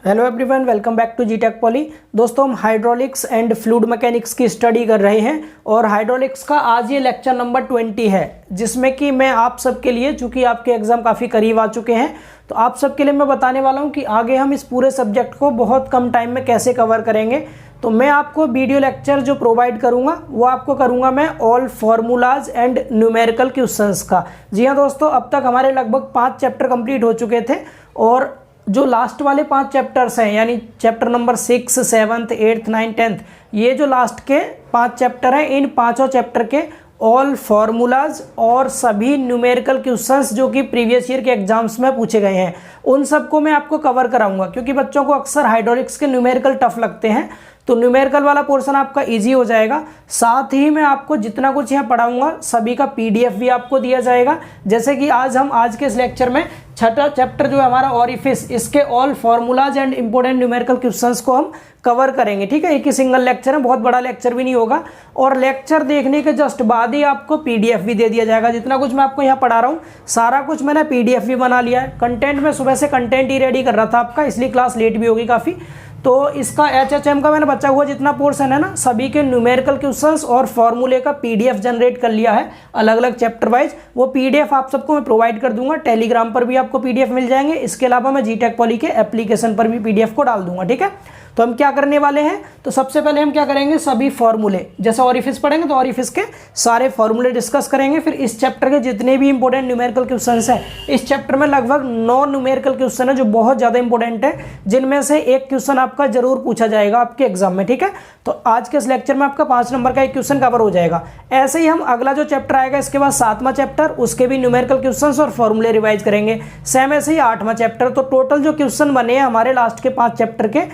Hello everyone, welcome back to G Tech poly. दोस्तों, हम hydraulics and fluid mechanics की study कर रहे हैं और हाइड्रोलिक्स का आज ये लेक्चर नंबर 20 है, जिसमें कि मैं आप सबके लिए, चूंकि आपके एग्जाम काफ़ी करीब आ चुके हैं, तो आप सबके लिए मैं बताने वाला हूं कि आगे हम इस पूरे सब्जेक्ट को बहुत कम टाइम में कैसे कवर करेंगे। तो मैं आपको वीडियो लेक्चर जो प्रोवाइड करूंगा वो आपको करूंगा मैं all formulas and numerical questions का। जी हाँ दोस्तों, अब तक हमारे लगभग 5 चैप्टर कंप्लीट हो चुके थे और जो लास्ट वाले 5 चैप्टर्स हैं, यानी चैप्टर नंबर 6, 7, 8, 9, 10, ये जो लास्ट के 5 चैप्टर हैं, इन पांचों चैप्टर के ऑल फार्मूलाज और सभी न्यूमेरिकल क्वेश्चंस जो कि प्रीवियस ईयर के एग्जाम्स में पूछे गए हैं, उन सबको मैं आपको कवर कराऊंगा। क्योंकि बच्चों को अक्सर हाइड्रोलिक्स के न्यूमेरिकल टफ लगते हैं, तो न्यूमेरिकल वाला पोर्शन आपका इजी हो जाएगा। साथ ही मैं आपको जितना कुछ यहाँ पढ़ाऊंगा सभी का पीडीएफ भी आपको दिया जाएगा। जैसे कि आज के इस लेक्चर में छठा चैप्टर जो है हमारा ऑरिफिस, इसके all formulas and important numerical questions को हम कवर करेंगे। ठीक है, एक ही सिंगल लेक्चर है, बहुत बड़ा लेक्चर भी नहीं होगा और लेक्चर देखने के जस्ट बाद ही आपको पीडीएफ भी दे दिया जाएगा। जितना कुछ मैं आपको यहाँ पढ़ा रहा हूँ सारा कुछ मैंने पीडीएफ भी बना लिया है। कंटेंट में सुबह से कंटेंट ही रेडी कर रहा था आपका, इसलिए क्लास लेट भी होगी काफ़ी। तो इसका एचएचएम का मैंने बचा हुआ जितना पोर्शन है ना, सभी के न्यूमेरिकल क्वेश्चंस और फॉर्मूले का पीडीएफ जनरेट कर लिया है अलग अलग चैप्टर वाइज। वो पीडीएफ आप सबको मैं प्रोवाइड कर दूंगा, टेलीग्राम पर भी आपको पीडीएफ मिल जाएंगे। इसके अलावा मैं जीटेक पॉली के एप्लीकेशन पर भी पीडीएफ को डाल दूंगा। ठीक है, तो हम क्या करने वाले हैं, तो सबसे पहले हम क्या करेंगे, सभी फॉर्मूले, जैसे ऑरिफिस पढ़ेंगे तो ऑरिफिस के सारे फॉर्मूले डिस्कस करेंगे। फिर इस चैप्टर के जितने भी इंपॉर्टेंट न्यूमेरिकल क्वेश्चंस हैं, इस चैप्टर में लगभग 9 न्यूमेरिकल क्वेश्चन है जो बहुत ज़्यादा इंपॉर्टेंट है, जिनमें से एक क्वेश्चन आपका जरूर पूछा जाएगा आपके एग्जाम में। ठीक है, तो आज के इस लेक्चर में आपका 5 नंबर का एक क्वेश्चन कवर हो जाएगा। ऐसे ही हम अगला जो चैप्टर आएगा इसके बाद 7वां चैप्टर, उसके भी न्यूमेरिकल क्वेश्चंस और फॉर्मूले रिवाइज करेंगे। सेम ऐसे ही 8वां चैप्टर। तो टोटल जो क्वेश्चन बने हैं हमारे लास्ट के 5 चैप्टर के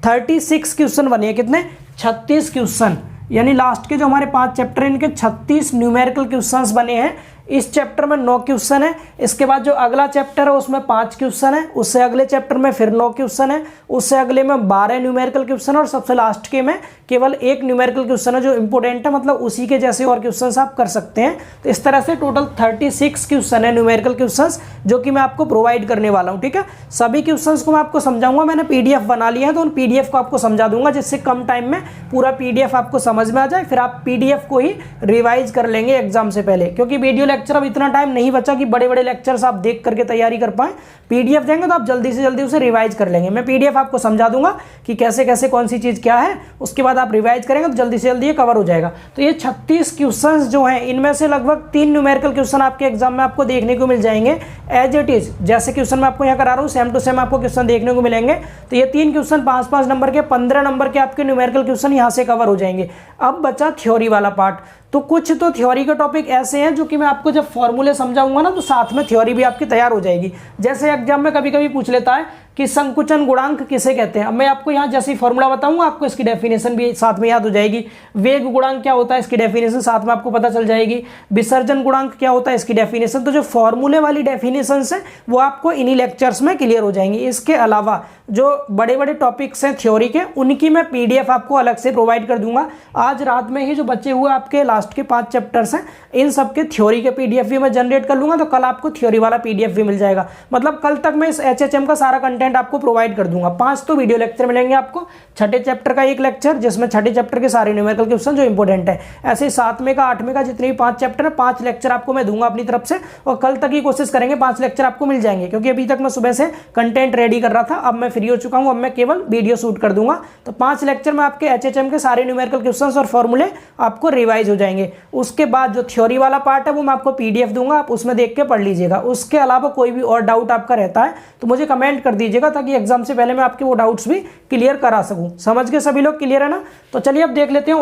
36 क्वेश्चन बने हैं। कितने? 36 क्वेश्चन, यानी लास्ट के जो हमारे 5 चैप्टर हैं इनके 36 न्यूमेरिकल क्वेश्चंस बने हैं। इस चैप्टर में 9 क्वेश्चन है, इसके बाद जो अगला चैप्टर है उसमें 5 क्वेश्चन है, उससे अगले चैप्टर में फिर 9 क्वेश्चन है, उससे अगले में 12 न्यूमेरिकल क्वेश्चन और सबसे लास्ट के में केवल 1 न्यूमेरिकल क्वेश्चन है जो इंपॉर्टेंट है, मतलब उसी के जैसे और क्वेश्चंस आप कर सकते हैं। तो इस तरह से टोटल 36 क्वेश्चन है न्यूमेरिकल क्वेश्चंस जो कि मैं आपको प्रोवाइड करने वाला हूँ। ठीक है, सभी क्वेश्चंस को मैं आपको समझाऊंगा, मैंने पीडीएफ बना लिया है तो उन पीडीएफ को आपको समझा दूंगा, जिससे कम टाइम में पूरा पीडीएफ आपको समझ में आ जाए। फिर आप पीडीएफ को ही रिवाइज कर लेंगे एग्जाम से पहले, क्योंकि वीडियो लेक्चर अब इतना टाइम नहीं बचा कि बड़े बड़े लेक्चर्स आप देख करके तैयारी कर पाएं। पीडीएफ देंगे तो आप जल्दी से जल्दी उसे रिवाइज कर लेंगे। मैं पीडीएफ आपको समझा दूंगा कि कैसे कैसे कौन सी चीज क्या है, उसके बाद आप रिवाइज करेंगे तो जल्दी से जल्दी ये कवर हो जाएगा। तो ये 36 क्वेश्चंस जो हैं, इनमें से लगभग 3 न्यूमेरिकल क्वेश्चन आपके एग्जाम में आपको देखने को मिल जाएंगे एज इट इज, जैसे क्वेश्चन मैं आपको यहाँ करा रहा हूँ सेम टू सेम आपको क्वेश्चन देखने को मिलेंगे। तो ये 3 क्वेश्चन 5-5 नंबर के 15 नंबर के आपके न्यूमेरिकल क्वेश्चन यहाँ से कवर हो जाएंगे। अब बचा थ्योरी वाला पार्ट। तो कुछ तो थ्योरी के टॉपिक ऐसे हैं जो कि मैं आपको जब फॉर्मूले समझाऊंगा ना तो साथ में थ्योरी भी आपकी तैयार हो जाएगी। जैसे एग्जाम में कभी कभी पूछ लेता है कि संकुचन गुणांक किसे कहते हैं। अब मैं आपको यहाँ जैसे फॉर्मूला बताऊंगा आपको इसकी डेफिनेशन भी साथ में याद हो जाएगी। वेग गुणांक क्या होता है इसकी डेफिनेशन साथ में आपको पता चल जाएगी। विसर्जन गुणांक क्या होता है इसकी डेफिनेशन। तो जो फॉर्मूले वाली डेफिनेशन है वो आपको इन्हीं लेक्चर्स में क्लियर हो जाएंगी। इसके अलावा जो बड़े बड़े टॉपिक्स हैं थ्योरी के, उनकी मैं पीडीएफ आपको अलग से प्रोवाइड कर दूंगा। आज रात में ही जो बचे हुए आपके लास्ट के 5 चैप्टर्स हैं, इन सब के थ्योरी के पीडीएफ भी मैं जनरेट कर लूंगा, तो कल आपको थ्योरी वाला पीडीएफ भी मिल जाएगा। मतलब कल तक मैं इस एचएचएम का सारा कंटेंट आपको प्रोवाइड कर दूंगा। 5 तो वीडियो लेक्चर मिलेंगे आपको, छठे चैप्टर का एक लेक्चर जिसमें छठे चैप्टर के सारे न्यूमेरिकल क्वेश्चन जो इंपॉर्टेंट है। ऐसे 7वें का 8वें का जितने भी 5 चैप्टर है, 5 लेक्चर आपको मैं दूंगा अपनी तरफ से, और कल तक ही कोशिश करेंगे 5 लेक्चर आपको मिल जाएंगे। क्योंकि अभी तक मैं सुबह से कंटेंट रेडी कर रहा था, अब मैं फ्री हो चुका हूं, अब मैं केवल वीडियो शूट कर दूंगा। तो 5 लेक्चर में आपके एचएचएम के सारे न्यूमेरिकल क्वेश्चंस और फॉर्मूले आपको रिवाइज हो जाएंगे। उसके बाद जो थ्योरी वाला पार्ट है वो मैं आपको पीडीएफ दूंगा, आप उसमें देख के पढ़ लीजिएगा। उसके अलावा कोई भी और डाउट आपका रहता है तो मुझे कमेंट कर दीजिएगा, ताकि एग्जाम से पहले मैं आपके वो डाउट्स भी क्लियर करा सकूं। समझ के सभी लोग क्लियर है ना? तो चलिए अब देख लेते हैं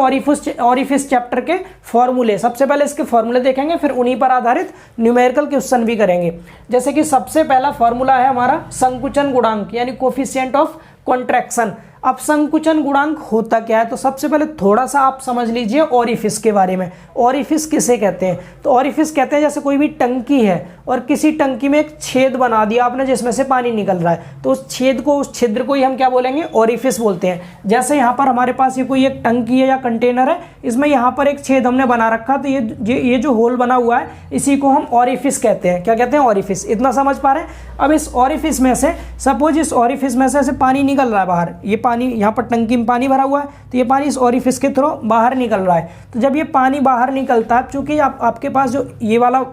ऑरिफिस चैप्टर के फॉर्मूले। सबसे पहले इसके फॉर्मूले देखेंगे, फिर उन्हीं पर आधारित न्यूमेरिकल क्वेश्चन भी करेंगे। जैसे कि सबसे पहला फॉर्मूला है हमारा संकुचन गुणांक, यानी कोफिशिएंट ऑफ कॉन्ट्रैक्शन। अब संकुचन गुणांक होता क्या है, तो सबसे पहले थोड़ा सा आप समझ लीजिए ऑरिफिस के बारे में। ऑरिफिस किसे कहते हैं? तो ऑरिफिस कहते हैं जैसे कोई भी टंकी है और किसी टंकी में एक छेद बना दिया आपने जिसमें से पानी निकल रहा है, तो उस छेद को, उस छिद्र को ही हम क्या बोलेंगे, ओरिफिस बोलते हैं। जैसे यहाँ पर हमारे पास ये कोई एक टंकी है या कंटेनर है, इसमें यहाँ पर एक छेद हमने बना रखा, तो ये जो होल बना हुआ है इसी को हम ओरिफिस कहते हैं। क्या कहते हैं, ओरिफिस। इतना समझ पा रहे हैं। अब इस ओरिफिस में से सपोज इस ओरिफिस में से ऐसे पानी निकल रहा है बाहर, ये पानी यहाँ पर टंकी में पानी भरा हुआ है, तो ये पानी इस ओरिफिस के थ्रू बाहर निकल रहा है। तो जब ये पानी बाहर निकलता है, चूंकि आपके पास जो ये वाला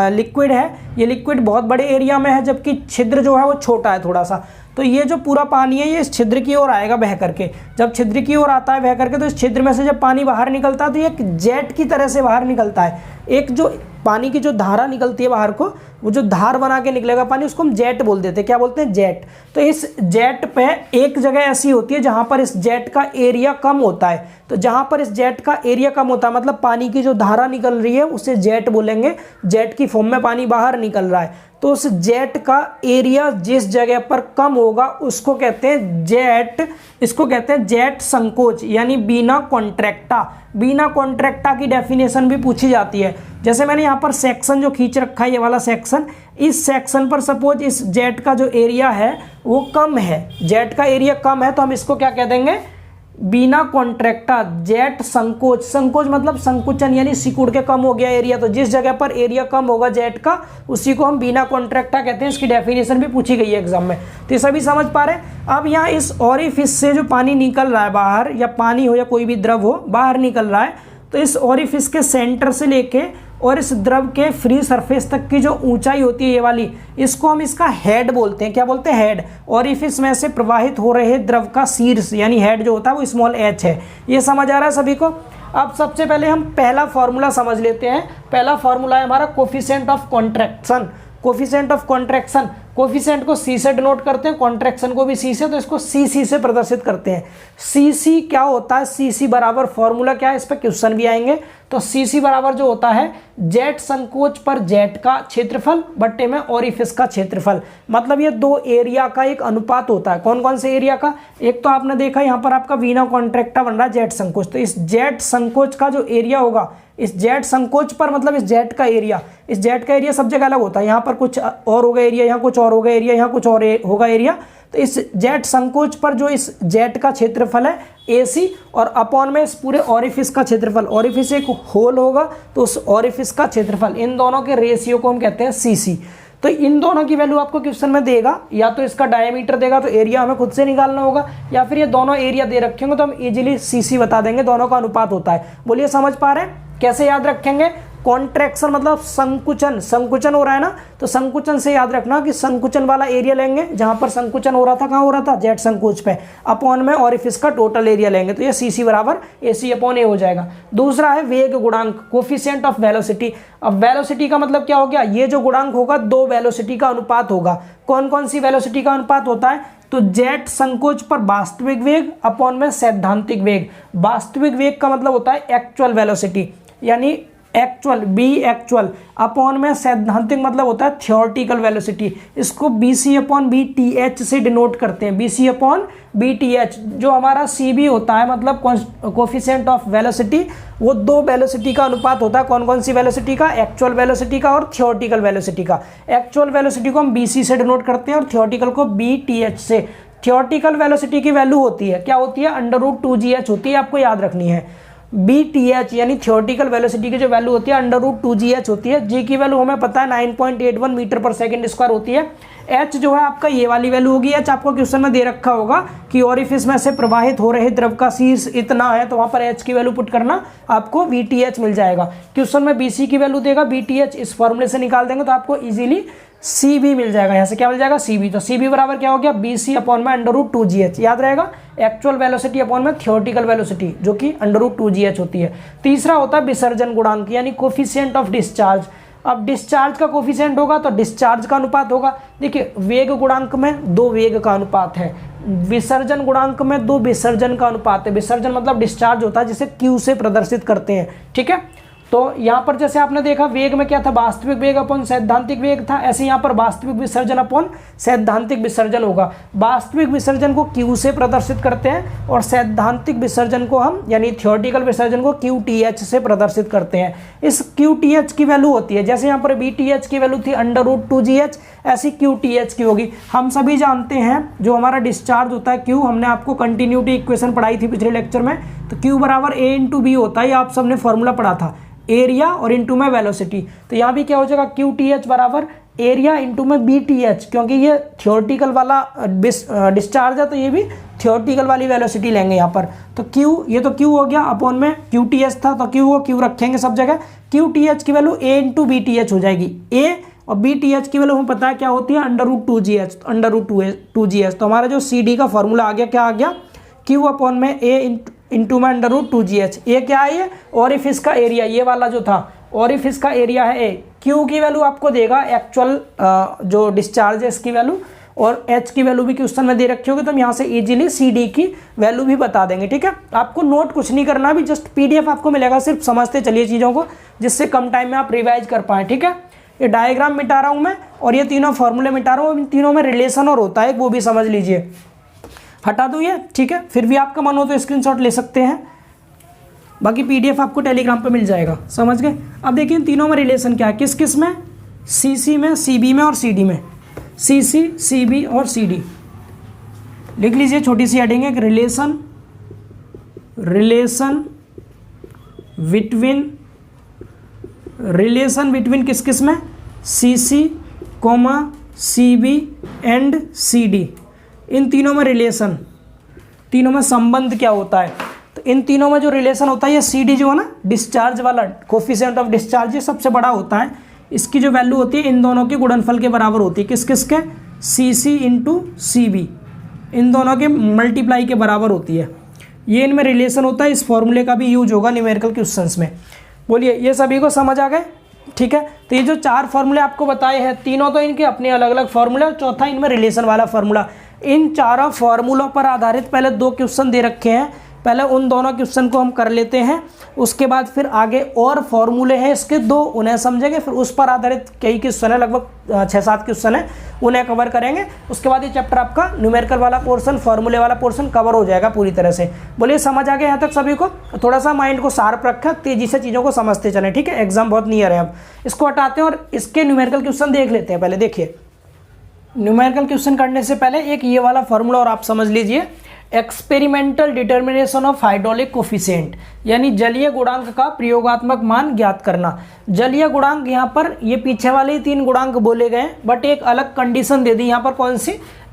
लिक्विड है, ये लिक्विड बहुत बड़े एरिया में है, जबकि छिद्र जो है वो छोटा है थोड़ा सा, तो ये जो पूरा पानी है ये इस छिद्र की ओर आएगा बह करके। जब छिद्र की ओर आता है बह करके, तो इस छिद्र में से जब पानी बाहर निकलता है तो ये एक जेट की तरह से बाहर निकलता है। एक जो पानी की जो धारा निकलती है बाहर को, वो जो धार बना के निकलेगा पानी, उसको हम जेट बोल देते हैं। क्या बोलते हैं, जेट। तो इस जेट पे एक जगह ऐसी होती है जहां पर इस जेट का एरिया कम होता है। तो जहां पर इस जेट का एरिया कम होता है, मतलब पानी की जो धारा निकल रही है उसे जेट बोलेंगे। जेट की फॉर्म में पानी बाहर निकल रहा है, तो उस जेट का एरिया जिस जगह पर कम होगा उसको कहते हैं जेट। इसको कहते हैं जेट संकोच, यानी बिना कॉन्ट्रैक्टा। बिना कॉन्ट्रैक्टा की डेफिनेशन भी पूछी जाती है। जैसे मैंने यहाँ पर सेक्शन जो खींच रखा है, ये वाला सेक्शन, इस सेक्शन पर सपोज इस जेट का जो एरिया है वो कम है, जेट का एरिया कम है, तो हम इसको क्या कह देंगे, बिना कॉन्ट्रैक्टा, जेट संकोच। संकोच मतलब संकुचन, यानी सिकुड़ के कम हो गया एरिया। तो जिस जगह पर एरिया कम होगा जेट का, उसी को हम बिना कॉन्ट्रैक्टा कहते हैं। इसकी डेफिनेशन भी पूछी गई है एग्जाम में, तो ये सभी समझ पा रहे हैं। अब यहाँ इस ओरिफिस से जो पानी निकल रहा है बाहर, या पानी हो या कोई भी द्रव हो बाहर निकल रहा है, तो इस ओरिफिस के सेंटर से लेके और इस द्रव के फ्री सरफेस तक की जो ऊंचाई होती है ये वाली, इसको हम इसका हेड बोलते हैं। क्या बोलते हैं, हेड। ओरिफिस में से प्रवाहित हो रहे द्रव का शीर्ष यानी हेड जो होता है वो स्मॉल h है। ये समझ आ रहा है सभी को। अब सबसे पहले हम पहला फॉर्मूला समझ लेते हैं। पहला फॉर्मूला है हमारा coefficient of contraction. Coefficient of contraction, coefficient को सी से डिनोट करते हैं, कॉन्ट्रैक्शन को भी सी से, तो इसको सी से प्रदर्शित करते हैं। सी क्या होता है, सी बराबर फॉर्मूला क्या है, इस पर क्वेश्चन भी आएंगे। तो सी बराबर जो होता है जेट संकोच पर जेट का क्षेत्रफल बट्टे में ओरिफिस का क्षेत्रफल। मतलब ये दो एरिया का एक अनुपात होता है। कौन कौन से एरिया का, एक तो आपने देखा यहाँ पर आपका बिना कॉन्ट्रैक्टा बन रहा है जेट संकोच, तो इस जेट संकोच का जो एरिया होगा, इस जेट संकोच पर मतलब इस जेट का एरिया, इस जेट का एरिया सब जगह अलग होता है। यहाँ पर कुछ और होगा एरिया, यहाँ कुछ और होगा एरिया, यहाँ कुछ और होगा एरिया। तो इस जेट संकोच पर जो इस जेट का क्षेत्रफल है AC, और अपॉन में इस पूरे ओरिफिस का क्षेत्रफल, ओरिफिस एक होल होगा तो उस ओरिफिस का क्षेत्रफल, इन दोनों के रेशियो को हम कहते हैं CC। तो इन दोनों की वैल्यू आपको क्वेश्चन में देगा, या तो इसका डायमीटर देगा तो एरिया हमें खुद से निकालना होगा, या फिर ये दोनों एरिया दे रखे होंगे तो हम इजीली CC बता देंगे, दोनों का अनुपात होता है। बोलिए समझ पा रहे हैं, कैसे याद रखेंगे। कॉन्ट्रैक्शन मतलब संकुचन, संकुचन हो रहा है ना, तो संकुचन से याद रखना कि संकुचन वाला एरिया लेंगे, जहां पर संकुचन हो रहा था, कहां हो रहा था, जेट संकोच पे, अपॉन में ओरिफिस का टोटल एरिया लेंगे, तो ये CC बराबर AC अपॉन A हो जाएगा। दूसरा है वेग गुणांक, कोफिशिएंट ऑफ वेलोसिटी। अब वेलोसिटी का मतलब क्या हो गया, ये जो गुणांक होगा दो वेलोसिटी का अनुपात होगा। कौन कौन सी वेलोसिटी का अनुपात होता है, तो जेट संकोच पर वास्तविक वेग अपॉन में सैद्धांतिक वेग। वास्तविक वेग का मतलब होता है एक्चुअल वेलोसिटी, यानी एक्चुअल B एक्चुअल, अपॉन में सैद्धांतिक मतलब होता है थियोरटिकल वेलोसिटी। इसको BC अपॉन BTH से डिनोट करते हैं, BC अपॉन BTH। जो हमारा CB होता है मतलब कोफिशिएंट ऑफ वेलोसिटी, वो दो वेलोसिटी का अनुपात होता है। कौन कौन सी वेलोसिटी का, एक्चुअल वेलोसिटी का और थियोरटिकल वेलोसिटी का। एक्चुअल वेलोसिटी को हम BC से डिनोट करते हैं और थियोरटिकल को BTH से। थियोरटिकल वेलोसिटी की वैल्यू होती है, क्या होती है, √2gh होती है, आपको याद रखनी है। BTH यानी थियोरटिकल वेलोसिटी की जो वैल्यू होती है √2gh होती है। G की वैल्यू हमें पता है 9.81 मीटर पर सेकंड स्क्वायर होती है। H जो है आपका ये वाली वैल्यू होगी। H आपको क्वेश्चन में दे रखा होगा कि ओरिफिस में से प्रवाहित हो रहे द्रव का शीर्ष इतना है, तो वहां पर H की वैल्यू पुट करना, आपको BTH मिल जाएगा। क्वेश्चन में BC की वैल्यू देगा, BTH इस फॉर्मूले से निकाल देंगे तो आपको इजीली CB मिल जाएगा। यहाँ से क्या मिल जाएगा, CB। तो CB बराबर क्या हो गया, BC अपॉन में √2gh, याद रहेगा, एक्चुअल वेलोसिटी अपॉन में थियोरटिकल वेलोसिटी, जो कि √2gh होती है। तीसरा होता है विसर्जन गुणांक, यानी कोफिशिएंट ऑफ डिस्चार्ज। अब डिस्चार्ज का कोफिशिएंट होगा तो डिस्चार्ज का अनुपात होगा। देखिए वेग गुणांक में दो वेग का अनुपात है, विसर्जन गुणांक में दो विसर्जन का अनुपात है। विसर्जन मतलब डिस्चार्ज होता है जिसे Q से प्रदर्शित करते हैं, ठीक है। तो यहाँ पर जैसे आपने देखा वेग में क्या था, वास्तविक वेग अपॉन सैद्धांतिक वेग था, ऐसे यहाँ पर वास्तविक विसर्जन अपॉन सैद्धांतिक विसर्जन होगा। वास्तविक विसर्जन को Q से प्रदर्शित करते हैं और सैद्धांतिक विसर्जन को हम यानी थियोरेटिकल विसर्जन को QTH से प्रदर्शित करते हैं। इस QTH की वैल्यू होती है, जैसे यहाँ पर VTH की वैल्यू थी √2GH, ऐसी QTH की होगी। हम सभी जानते हैं जो हमारा डिस्चार्ज होता है Q, हमने आपको कंटिन्यूटी इक्वेशन पढ़ाई थी पिछले लेक्चर में, तो Q बराबर A इंटू B होता है, ये आप सबने फॉर्मूला पढ़ा था, एरिया और इंटू में वेलोसिटी। तो यहाँ भी क्या हो जाएगा, QTH बराबर एरिया इंटू में BTH, क्योंकि ये थियोरेटिकल वाला डिस्चार्ज है तो ये भी थियोरेटिकल वाली वेलोसिटी लेंगे यहाँ पर। तो Q, ये तो Q हो गया, अपॉन में QTH था तो Q को Q रखेंगे सब जगह। QTH की वैल्यू A इंटू BTH हो जाएगी, A और BTH की वैल्यू हमें पता है क्या होती है, √2GH, √2GH। तो हमारा जो CD का फॉर्मूला आ गया, क्या आ गया, Q अपॉन में A इंटू में √2GH। ये क्या है, ये ओरिफिस का एरिया, ये वाला जो था ओरिफिस का एरिया है A। Q की वैल्यू आपको देगा एक्चुअल जो डिस्चार्ज है इसकी वैल्यू, और H की वैल्यू भी क्वेश्चन में दे रखी होगी, तो हम यहाँ से इजीली CD की वैल्यू भी बता देंगे। ठीक है, आपको नोट कुछ नहीं करना, भी जस्ट PDF आपको मिलेगा, सिर्फ समझते चलिए चीज़ों को, जिससे कम टाइम में आप रिवाइज कर पाएँ। ठीक है, ये डायग्राम मिटा रहा हूँ मैं और ये तीनों फॉर्मूले मिटा रहा हूँ, इन तीनों में रिलेशन और होता है वो भी समझ लीजिए। हटा दूँ ये, ठीक है, फिर भी आपका मन हो तो स्क्रीनशॉट ले सकते हैं, बाकी PDF आपको टेलीग्राम पे मिल जाएगा। समझ गए। अब देखिए इन तीनों में रिलेशन क्या है, किस किस में, CC में, CB में और CD में। CC, CB और CD लिख लीजिए, छोटी सी हेडिंग है, रिलेशन बिटवीन किस किस में, CC, CB एंड CD। इन तीनों में रिलेशन, तीनों में संबंध क्या होता है, तो इन तीनों में जो रिलेशन होता है, ये CD जो है ना डिस्चार्ज वाला, कोफिशिएंट ऑफ डिस्चार्ज, ये सबसे बड़ा होता है। इसकी जो वैल्यू होती है इन दोनों के गुणनफल के बराबर होती है, किस किस के, CC इंटू CB, इन दोनों के मल्टीप्लाई के बराबर होती है। ये इनमें रिलेशन होता है, इस फॉर्मूले का भी यूज होगा न्यूमेरिकल क्वेश्चंस में। बोलिए ये सभी को समझ आ गए। ठीक है, तो ये जो 4 फॉर्मूले आपको बताए हैं, तीनों तो इनके अपने अलग अलग फॉर्मूले और चौथा इनमें रिलेशन वाला फॉर्मूला। इन चारों फॉर्मूलों पर आधारित पहले 2 क्वेश्चन दे रखे हैं, पहले उन दोनों क्वेश्चन को हम कर लेते हैं, उसके बाद फिर आगे और फॉर्मूले हैं इसके 2, उन्हें समझेंगे, फिर उस पर आधारित कई क्वेश्चन है, लगभग 6-7 क्वेश्चन है, उन्हें कवर करेंगे। उसके बाद ये चैप्टर आपका न्यूमेरिकल वाला पोर्शन, फॉर्मूले वाला पोर्शन कवर हो जाएगा पूरी तरह से। बोलिए समझ आ गया यहाँ तक सभी को? थोड़ा सा माइंड को शार्प रखा, तेजी से चीज़ों को समझते चलें। ठीक है, एग्जाम बहुत नियर है, अब इसको हटाते हैं और इसके न्यूमेरिकल क्वेश्चन देख लेते हैं। पहले देखिए, न्यूमेरिकल क्वेश्चन करने से पहले एक ये वाला फॉर्मूला और आप समझ लीजिए, experimental determination of hydraulic coefficient, यानी जलीय गुणांक का प्रयोगात्मक मान ज्ञात करना। जलीय गुणांक यहाँ पर ये पीछे वाले 3 गुणांक बोले गए, बट एक अलग कंडीशन दे दी यहाँ पर, कौन सी,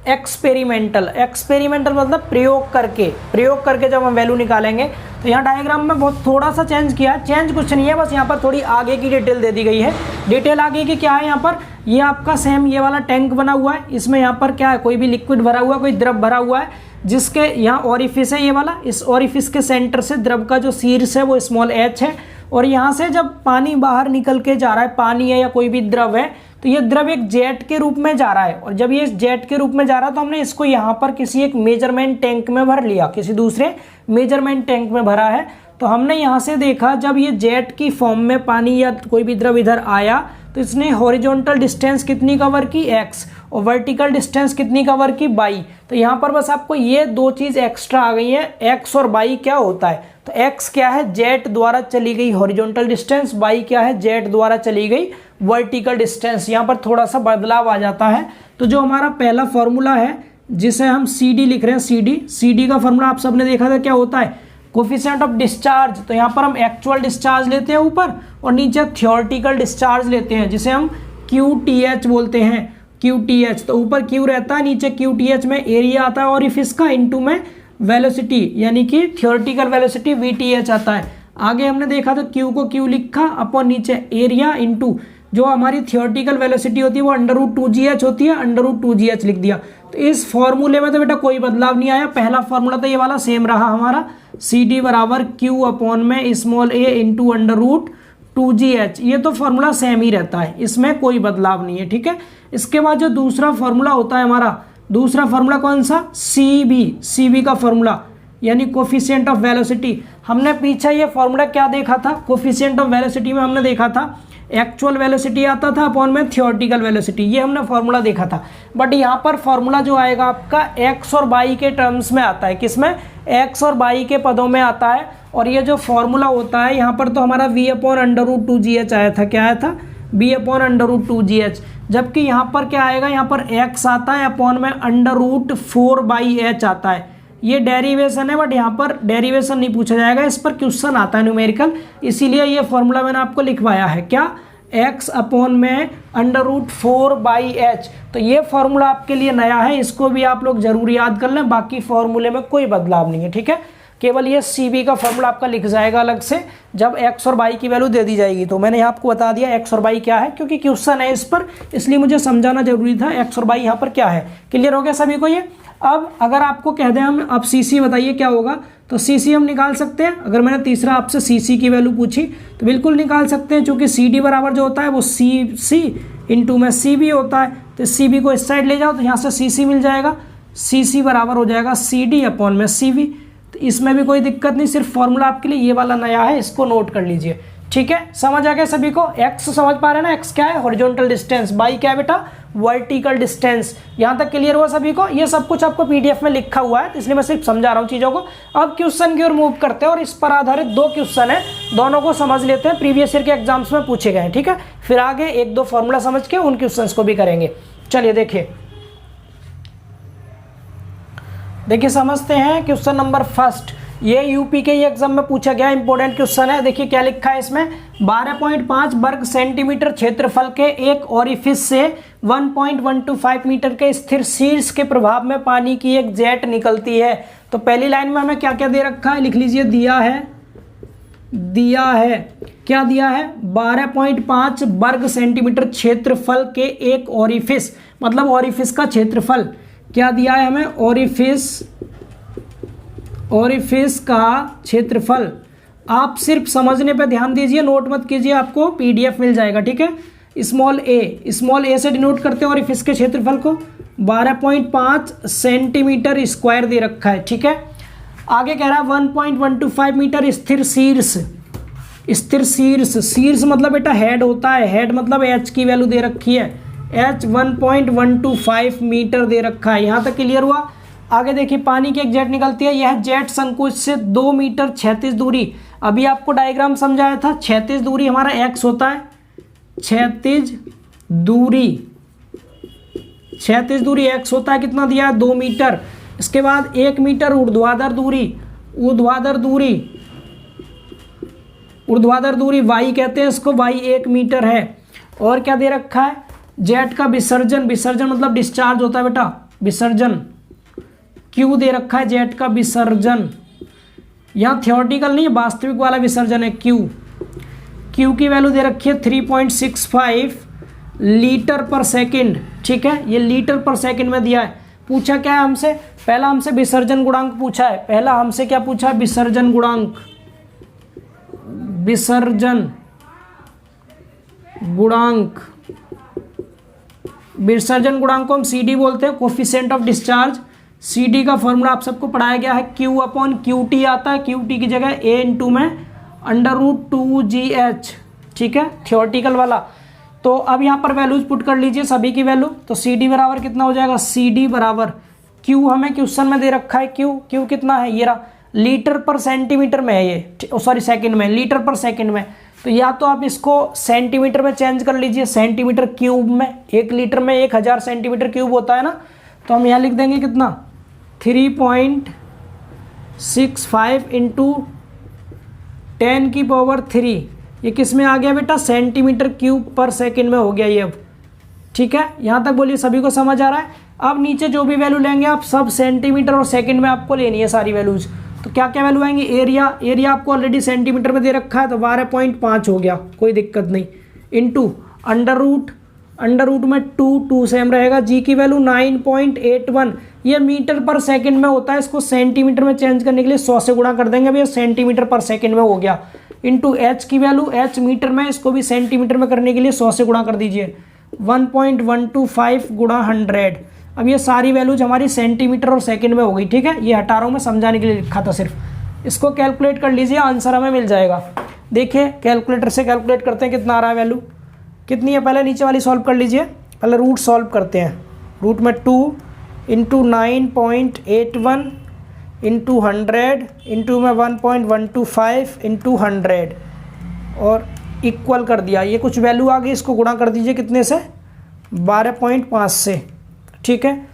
एक्सपेरिमेंटल। एक्सपेरिमेंटल मतलब प्रयोग करके जब हम वैल्यू निकालेंगे। तो यहाँ डायग्राम में बहुत थोड़ा सा चेंज किया, चेंज कुछ नहीं है, बस यहाँ पर थोड़ी आगे की डिटेल दे दी गई है। डिटेल आगे की क्या है, यहाँ पर ये आपका सेम ये वाला टैंक बना हुआ है, इसमें यहाँ पर क्या है, कोई भी लिक्विड भरा हुआ है, कोई द्रव भरा हुआ है, जिसके यहाँ ओरिफिस है ये वाला, इस ओरिफिस के सेंटर से द्रव का जो शीर्ष है वो स्मॉल h है, और यहाँ से जब पानी बाहर निकल के जा रहा है, पानी है या कोई भी द्रव है, तो ये द्रव एक जेट के रूप में जा रहा है, और जब ये जेट के रूप में जा रहा है तो हमने इसको यहाँ पर किसी एक मेजरमेंट टैंक में भर लिया, किसी दूसरे मेजरमेंट टैंक में भरा है। तो हमने यहाँ से देखा जब ये जेट की फॉर्म में पानी या कोई भी द्रव इधर आया तो इसने हॉरिजॉन्टल डिस्टेंस कितनी कवर की, x, और वर्टिकल डिस्टेंस कितनी कवर की, y। तो यहाँ पर बस आपको ये 2 चीज़ एक्स्ट्रा आ गई है, x और y क्या होता है। तो x क्या है, जेट द्वारा चली गई हॉरिजॉन्टल डिस्टेंस, y क्या है, जेट द्वारा चली गई वर्टिकल डिस्टेंस। यहाँ पर थोड़ा सा बदलाव आ जाता है। तो जो हमारा पहला फॉर्मूला है जिसे हम CD लिख रहे हैं, CD का फॉर्मूला आप सबने देखा था क्या होता है, कोफिशिएंट ऑफ डिस्चार्ज। तो यहाँ पर हम एक्चुअल डिस्चार्ज लेते हैं ऊपर, और नीचे थियोरेटिकल डिस्चार्ज लेते हैं, जिसे हम QTH बोलते हैं, QTH। तो ऊपर Q रहता है, नीचे QTH में एरिया आता है ओरिफिस का, इनटू में वेलोसिटी यानी कि थियोरेटिकल वेलोसिटी VTH आता है। आगे हमने देखा था Q को Q लिखा, अपॉन नीचे एरिया इंटू जो हमारी थियोरेटिकल वेलोसिटी होती है वो √2GH होती है, √2GH लिख दिया। तो इस फॉर्मूले में तो बेटा कोई बदलाव नहीं आया, पहला फॉर्मूला तो ये वाला सेम रहा हमारा, CD बराबर Q अपॉन में स्मॉल a इंटू √2GH। ये तो फॉर्मूला सेम ही रहता है, इसमें कोई बदलाव नहीं है। ठीक है, इसके बाद जो दूसरा फॉर्मूला होता है हमारा, दूसरा फॉर्मूला कौन सा, CB का फॉर्मूला, यानी कोफिशिएंट ऑफ वेलोसिटी। हमने पीछे ये फॉर्मूला क्या देखा था, कोफिशिएंट ऑफ वेलोसिटी में हमने देखा था एक्चुअल वेलोसिटी आता था अपॉन में थियोरेटिकल वेलोसिटी, ये हमने फॉर्मूला देखा था। बट यहाँ पर फॉर्मूला जो आएगा आपका एक्स और वाई के टर्म्स में आता है, किसमें, एक्स और वाई के पदों में आता है। और ये जो फॉर्मूला होता है यहाँ पर तो हमारा v/√2gh आया था, क्या आया था, v/√2gh, जबकि यहाँ पर क्या आएगा, यहाँ पर x आता है अपॉन में √4/h आता है। ये डेरिवेशन है, बट यहाँ पर डेरिवेशन नहीं पूछा जाएगा, इस पर क्वेश्चन आता है न्यूमेरिकल, इसीलिए ये फॉर्मूला मैंने आपको लिखवाया है, क्या, x अपॉन में √4/h। तो ये फॉर्मूला आपके लिए नया है, इसको भी आप लोग जरूर याद कर लें, बाकी फॉर्मूले में कोई बदलाव नहीं है, ठीक है। केवल ये CB का फॉर्मूला आपका लिख जाएगा अलग से जब x और y की वैल्यू दे दी जाएगी। तो मैंने यहाँ आपको बता दिया x और y क्या है, क्योंकि क्वेश्चन है इस पर, इसलिए मुझे समझाना जरूरी था x और y यहाँ पर क्या है। क्लियर हो गया सभी को ये। अब अगर आपको कह दें हम अब CC बताइए क्या होगा, तो CC हम निकाल सकते हैं। अगर मैंने तीसरा आपसे CC की वैल्यू पूछी तो बिल्कुल निकाल सकते हैं, क्योंकि CD बराबर जो होता है वो CC इंटू में CB होता है। तो CB को इस साइड ले जाओ तो यहाँ से CC मिल जाएगा, CC बराबर हो जाएगा CD अपॉन में CB। तो इसमें भी कोई दिक्कत नहीं, सिर्फ फॉर्मूला आपके लिए ये वाला नया है, इसको नोट कर लीजिए, ठीक है। समझ आ गया सभी को, x समझ पा रहे हैं ना, x क्या है, हॉरिजॉन्टल डिस्टेंस, y क्या है बेटा, वर्टिकल डिस्टेंस। यहाँ तक क्लियर हुआ सभी को, ये सब कुछ आपको PDF में लिखा हुआ है, इसलिए मैं सिर्फ समझा रहा हूँ चीज़ों को। अब क्वेश्चन की ओर मूव करते हैं, और इस पर आधारित 2 क्वेश्चन है, दोनों को समझ लेते हैं, प्रीवियस ईयर के एग्जाम्स में पूछे गए हैं, ठीक है। फिर आगे 1-2 फॉर्मूला समझ के उन क्वेश्चन को भी करेंगे। चलिए देखिए समझते हैं क्वेश्चन नंबर फर्स्ट। ये यूपी के एग्जाम में पूछा गया इंपॉर्टेंट क्वेश्चन है। देखिए क्या लिखा है इसमें, 12.5 वर्ग सेंटीमीटर क्षेत्रफल के एक ओरिफिस से 1.125 मीटर के स्थिर शीर्ष के प्रभाव में पानी की एक जेट निकलती है। तो पहली लाइन में हमें क्या क्या दे रखा है, लिख लीजिए, दिया है क्या दिया है, 12.5 वर्ग सेंटीमीटर क्षेत्रफल के एक ओरिफिस, मतलब ओरिफिस का क्षेत्रफल क्या दिया है हमें, ओरिफिस का क्षेत्रफल। आप सिर्फ समझने पे ध्यान दीजिए, नोट मत कीजिए, आपको PDF मिल जाएगा, ठीक है। स्मॉल ए से डिनोट करते हैं ओरिफिस के क्षेत्रफल को, 12.5 सेंटीमीटर स्क्वायर दे रखा है, ठीक है। आगे कह रहा है 1.125 मीटर स्थिर शीर्ष मतलब बेटा हेड होता है, हेड मतलब H की वैल्यू दे रखी है, H 1.125 मीटर दे रखा है। यहाँ तक क्लियर हुआ। आगे देखिए पानी की एक जेट निकलती है, यह जेट संकुच से 2 मीटर क्षैतिज दूरी, अभी आपको डायग्राम समझाया था, क्षैतिज दूरी हमारा x होता है, क्षैतिज दूरी x होता है, कितना दिया है, 2 मीटर। इसके बाद 1 मीटर ऊर्ध्वाधर दूरी y कहते हैं इसको, y 1 मीटर है। और क्या दे रखा है, जेट का विसर्जन मतलब डिस्चार्ज होता है बेटा, विसर्जन Q दे रखा है, जेट का विसर्जन, यहाँ थियोरेटिकल नहीं है, वास्तविक वाला विसर्जन है Q की वैल्यू दे रखी है 3.65 लीटर पर सेकंड, ठीक है। ये लीटर पर सेकंड में दिया है। पूछा क्या है हमसे, पहला हमसे विसर्जन गुणांक पूछा है, पहला हमसे क्या पूछा है, विसर्जन गुणांक को हम CD बोलते हैं, कोफिशिएंट ऑफ डिस्चार्ज। CD का फॉर्मूला आप सबको पढ़ाया गया है, Q/QT आता है, QT की जगह A इंटू में √2GH, ठीक है, थियोरेटिकल वाला। तो अब यहाँ पर वैल्यूज पुट कर लीजिए सभी की वैल्यू, तो CD बराबर कितना हो जाएगा, CD बराबर Q हमें क्वेश्चन में दे रखा है, Q कितना है, ये रहा, लीटर पर सेंटीमीटर में है ये, सॉरी सेकंड में, लीटर पर सेकंड में। तो या तो आप इसको सेंटीमीटर में चेंज कर लीजिए, सेंटीमीटर क्यूब में, 1 लीटर में 1000 सेंटीमीटर क्यूब होता है ना, तो हम यहाँ लिख देंगे कितना, 3.65 इंटू 10⁻³ ये किस में आ गया बेटा, सेंटीमीटर क्यूब पर सेकंड में हो गया ये अब, ठीक है। यहाँ तक बोलिए सभी को समझ आ रहा है। अब नीचे जो भी वैल्यू लेंगे आप सब सेंटीमीटर और सेकंड में आपको लेनी है सारी वैल्यूज। तो क्या क्या वैल्यू आएंगे, एरिया आपको ऑलरेडी सेंटीमीटर में दे रखा है, तो 12.5 हो गया, कोई दिक्कत नहीं, इंटू अंडर रूट में 2 सेम रहेगा, जी की वैल्यू 9.81, ये मीटर पर सेकंड में होता है, इसको सेंटीमीटर में चेंज करने के लिए 100 से गुणा कर देंगे भैया, सेंटीमीटर पर सेकंड में हो गया, इंटू एच की वैल्यू, एच मीटर में, इसको भी सेंटीमीटर में करने के लिए 100 से गुणा कर दीजिए, 1.125 गुणा 100। अब ये सारी वैल्यूज हमारी सेंटीमीटर और सेकंड में हो गई, ठीक है। ये हटा रहा हूँ मैं, समझाने के लिए लिखा था सिर्फ। इसको कैलकुलेट कर लीजिए, आंसर हमें मिल जाएगा। देखिए कैलकुलेटर से कैलकुलेट करते हैं कितना आ रहा है वैल्यू, कितनी है। पहले नीचे वाली सॉल्व कर लीजिए, पहले रूट सॉल्व करते हैं। रूट में 2 इंटू 9.81 इंटू 100 इंटू में 1.125 इंटू 100 और इक्वल कर दिया। ये कुछ वैल्यू आ गई, इसको गुणा कर दीजिए कितने से, 12.5 से, ठीक है।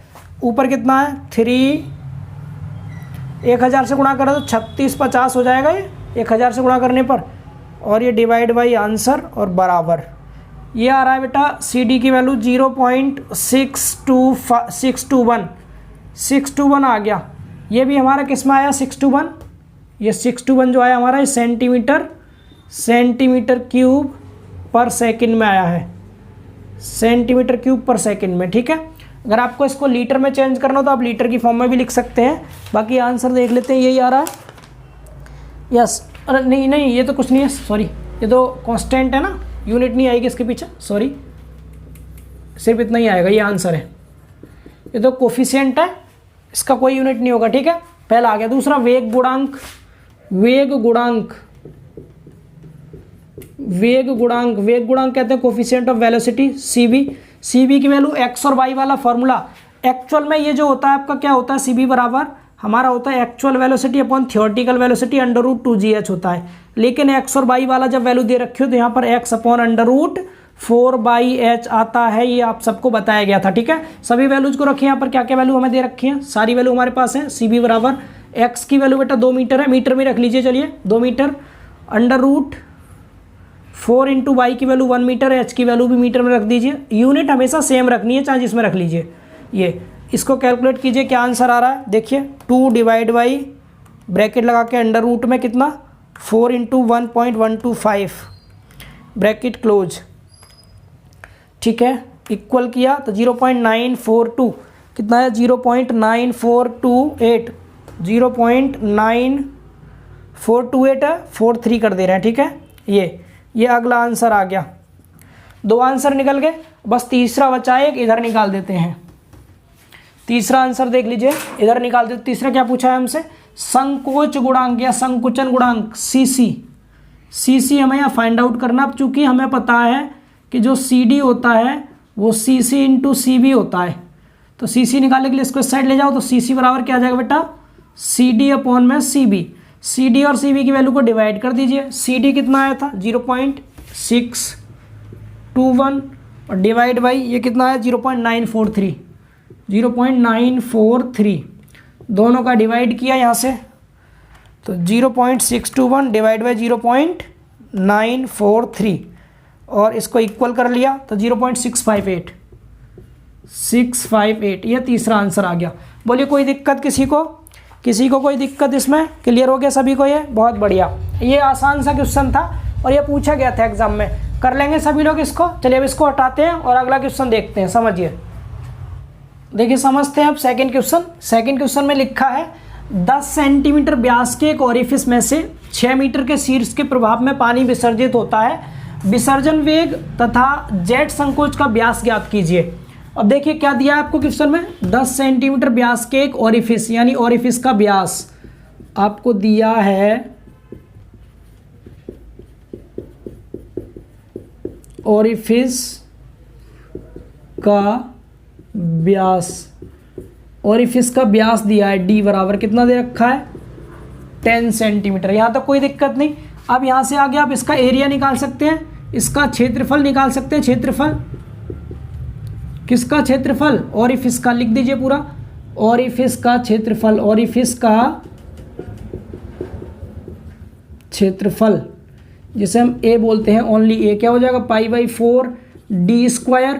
ऊपर कितना है 3, 1000 से गुणा करें तो 3650 हो जाएगा ये 1000 से गुणा करने पर, और ये डिवाइड बाई आंसर और बराबर। ये आ रहा है बेटा सी डी की वैल्यू 0.621 आ गया। ये भी हमारा किस में आया 621, ये 621 जो आया हमारा सेंटीमीटर क्यूब पर सेकंड में आया है, सेंटीमीटर क्यूब पर सेकंड में, ठीक है। अगर आपको इसको लीटर में चेंज करना हो तो आप लीटर की फॉर्म में भी लिख सकते हैं। बाकी आंसर देख लेते हैं, यही आ रहा है। यस, अरे नहीं ये तो कुछ नहीं है, सॉरी, ये तो कांस्टेंट है ना, यूनिट नहीं आएगी इसके पीछे, सॉरी, सिर्फ इतना ही आएगा, ये आंसर है। ये तो कोफिशिएंट है, इसका कोई यूनिट नहीं होगा, ठीक है। पहला आ गया। दूसरा वेग गुणांक, वेग गुणांक कहते हैं कोफिशिएंट ऑफ वेलोसिटी, सीबी की वैल्यू एक्स और वाई वाला फॉर्मूला। एक्चुअल में ये जो होता है आपका क्या होता है, सीबी बराबर हमारा होता है actual velocity upon theoretical velocity √2gh होता है। लेकिन एक्स और वाई वाला जब वैल्यू दे रखी हो तो यहाँ पर एक्स अपॉन √4/h आता है। ये आप सबको बताया गया था, ठीक है। सभी वैल्यूज को रखिए यहाँ पर, क्या क्या वैल्यू हमें दे रखी है, सारी वैल्यू हमारे पास है। सीबी बराबर एक्स की वैल्यू बेटा 2 मीटर है, मीटर में रख लीजिए, चलिए 2 मीटर, √4 इंटू वाई की वैल्यू 1 मीटर, एच की वैल्यू भी मीटर में रख दीजिए। यूनिट हमेशा सेम रखनी है, चाहे जिसमें रख लीजिए। ये इसको कैलकुलेट कीजिए, क्या आंसर आ रहा है देखिए, 2 डिवाइड बाई ब्रैकेट लगा के √ में कितना 4 इंटू 1.125 ब्रैकेट क्लोज, ठीक है। इक्वल किया तो 0.942 कितना है, 0.9428 0.9428 है, 43 कर दे रहे हैं, ठीक है। ये अगला आंसर आ गया। 2 आंसर निकल गए, बस तीसरा बचा है, एक इधर निकाल देते हैं। तीसरा आंसर देख लीजिए, इधर निकाल देते। तीसरा क्या पूछा है हमसे, संकोच गुणांक या संकुचन गुणांक सीसी हमें यहाँ फाइंड आउट करना। अब चूंकि हमें पता है कि जो CD होता है वो CC इंटू CB होता है, तो CC निकालने के लिए इसको इस साइड ले जाओ तो CC बराबर क्या आ जाएगा बेटा, CD अपॉन में CB। CD और CB की वैल्यू को डिवाइड कर दीजिए। CD कितना आया था 0.621 और डिवाइड बाई ये कितना है 0.943 दोनों का डिवाइड किया यहाँ से तो 0.621 डिवाइड बाई 0.943 और इसको इक्वल कर लिया तो 0.658 ये तीसरा आंसर आ गया। बोलिए कोई दिक्कत किसी को कोई दिक्कत इसमें, क्लियर हो गया सभी को? ये बहुत बढ़िया, ये आसान सा क्वेश्चन था और ये पूछा गया था एग्जाम में, कर लेंगे सभी लोग इसको। चलिए अब इसको हटाते हैं और अगला क्वेश्चन देखते हैं। समझिए, देखिए समझते हैं अब सेकंड क्वेश्चन में लिखा है 10 सेंटीमीटर व्यास के एक ओरिफिस में से 6 मीटर के शीर्ष के प्रभाव में पानी विसर्जित होता है। विसर्जन वेग तथा जेट संकोच का व्यास ज्ञात कीजिए। अब देखिए क्या दिया है आपको क्वेश्चन में, 10 सेंटीमीटर व्यास के एक ओरिफिस यानी ओरिफिस का व्यास आपको दिया है, ओरिफिस का व्यास दिया है d बराबर कितना दे रखा है 10 सेंटीमीटर। यहाँ तक कोई दिक्कत नहीं। अब यहाँ से आगे आप इसका एरिया निकाल सकते हैं, इसका क्षेत्रफल निकाल सकते हैं। क्षेत्रफल किसका, क्षेत्रफल ओरिफिस का, लिख दीजिए पूरा ओरिफिस का क्षेत्रफल, जिसे हम a बोलते हैं, ओनली a क्या हो जाएगा π/4d²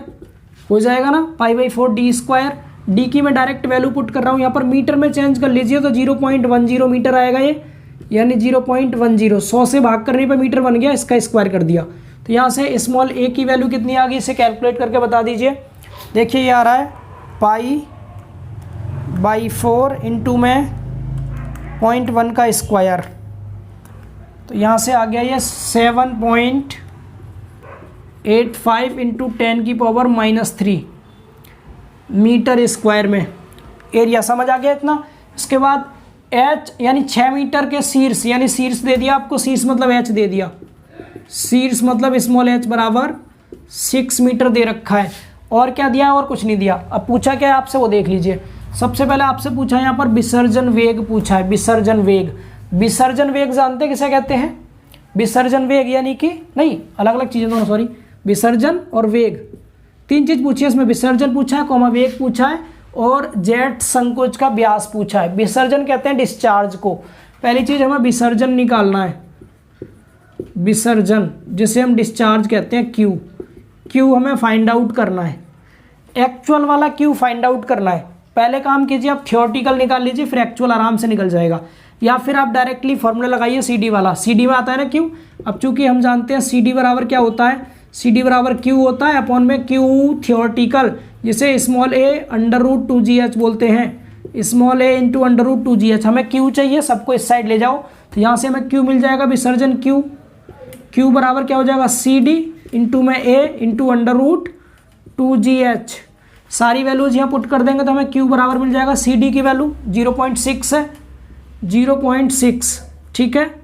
हो जाएगा ना, π/4d²। d की मैं डायरेक्ट वैल्यू पुट कर रहा हूँ यहाँ पर, मीटर में चेंज कर लीजिए तो 0.10 मीटर आएगा ये, यानी 0.10 100 से भाग करने पे मीटर बन गया, इसका स्क्वायर कर दिया। तो यहाँ से स्मॉल a की वैल्यू कितनी आ गई इसे कैलकुलेट करके बता दीजिए। देखिए ये आ रहा है π/4 इंटू में 0.1 का स्क्वायर, तो यहाँ से आ गया ये 7.85 इंटू 10⁻³ मीटर स्क्वायर में एरिया। समझ आ गया इतना। इसके बाद h यानी 6 मीटर के शीर्ष, यानी शीर्ष दे दिया आपको, शीर्ष मतलब h दे दिया, शीर्ष मतलब स्मॉल h बराबर 6 मीटर दे रखा है। और क्या दिया है? और कुछ नहीं दिया। अब पूछा क्या है आपसे वो देख लीजिए। सबसे पहले आपसे पूछा है यहाँ पर विसर्जन वेग पूछा है, विसर्जन वेग। विसर्जन वेग जानते किसे कहते हैं? विसर्जन वेग यानी कि नहीं, अलग अलग चीज़ें दोनों, सॉरी। विसर्जन और वेग, तीन चीज़ पूछी है इसमें। विसर्जन पूछा है, कॉमा वेग पूछा है, और जेट संकोच का व्यास पूछा है। विसर्जन कहते हैं डिस्चार्ज को। पहली चीज़ हमें विसर्जन निकालना है, विसर्जन जिसे हम डिस्चार्ज कहते हैं, क्यू। क्यू हमें फाइंड आउट करना है, एक्चुअल वाला क्यू फाइंड आउट करना है। पहले काम कीजिए, आप थियोरटिकल निकाल लीजिए, फिर एक्चुअल आराम से निकल जाएगा। या फिर आप डायरेक्टली फॉर्मूला लगाइए सी डी वाला, सी डी में आता है ना क्यू। अब चूंकि हम जानते हैं सी डी बराबर क्या होता है, सी डी बराबर क्यू होता है अपॉन में क्यू थियोरटिकल, जिसे small A under root 2GH बोलते हैं, स्मॉल ए इंटू अंडर रूट 2GH। हमें क्यू चाहिए, सबको इस साइड ले जाओ, तो यहाँ से हमें क्यू मिल जाएगा, विसर्जन क्यू। क्यू बराबर क्या हो जाएगा? सी डी इंटू में ए इंटू अंडर रूट 2GH। सारी वैल्यूज यहाँ पुट कर देंगे तो हमें क्यू बराबर मिल जाएगा, सी डी की वैल्यू 0.6 है, 0.6, ठीक है,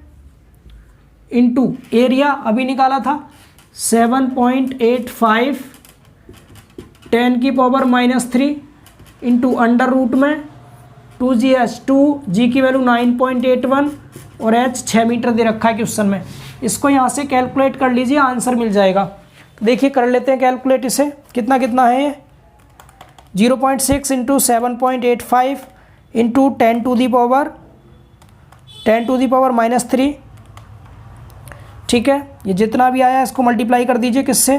इंटू एरिया अभी निकाला था 7.85 10⁻³ इंटू अंडर रूट में 2GH, 2G की वैल्यू 9.81 और H 6 मीटर दे रखा है क्वेश्चन में। इसको यहाँ से कैलकुलेट कर लीजिए, आंसर मिल जाएगा। देखिए कर लेते हैं कैलकुलेट इसे, कितना कितना है ये, 0.6 इंटू 7.85 इंटू 10⁻³ ठीक है। ये जितना भी आया इसको मल्टीप्लाई कर दीजिए किससे,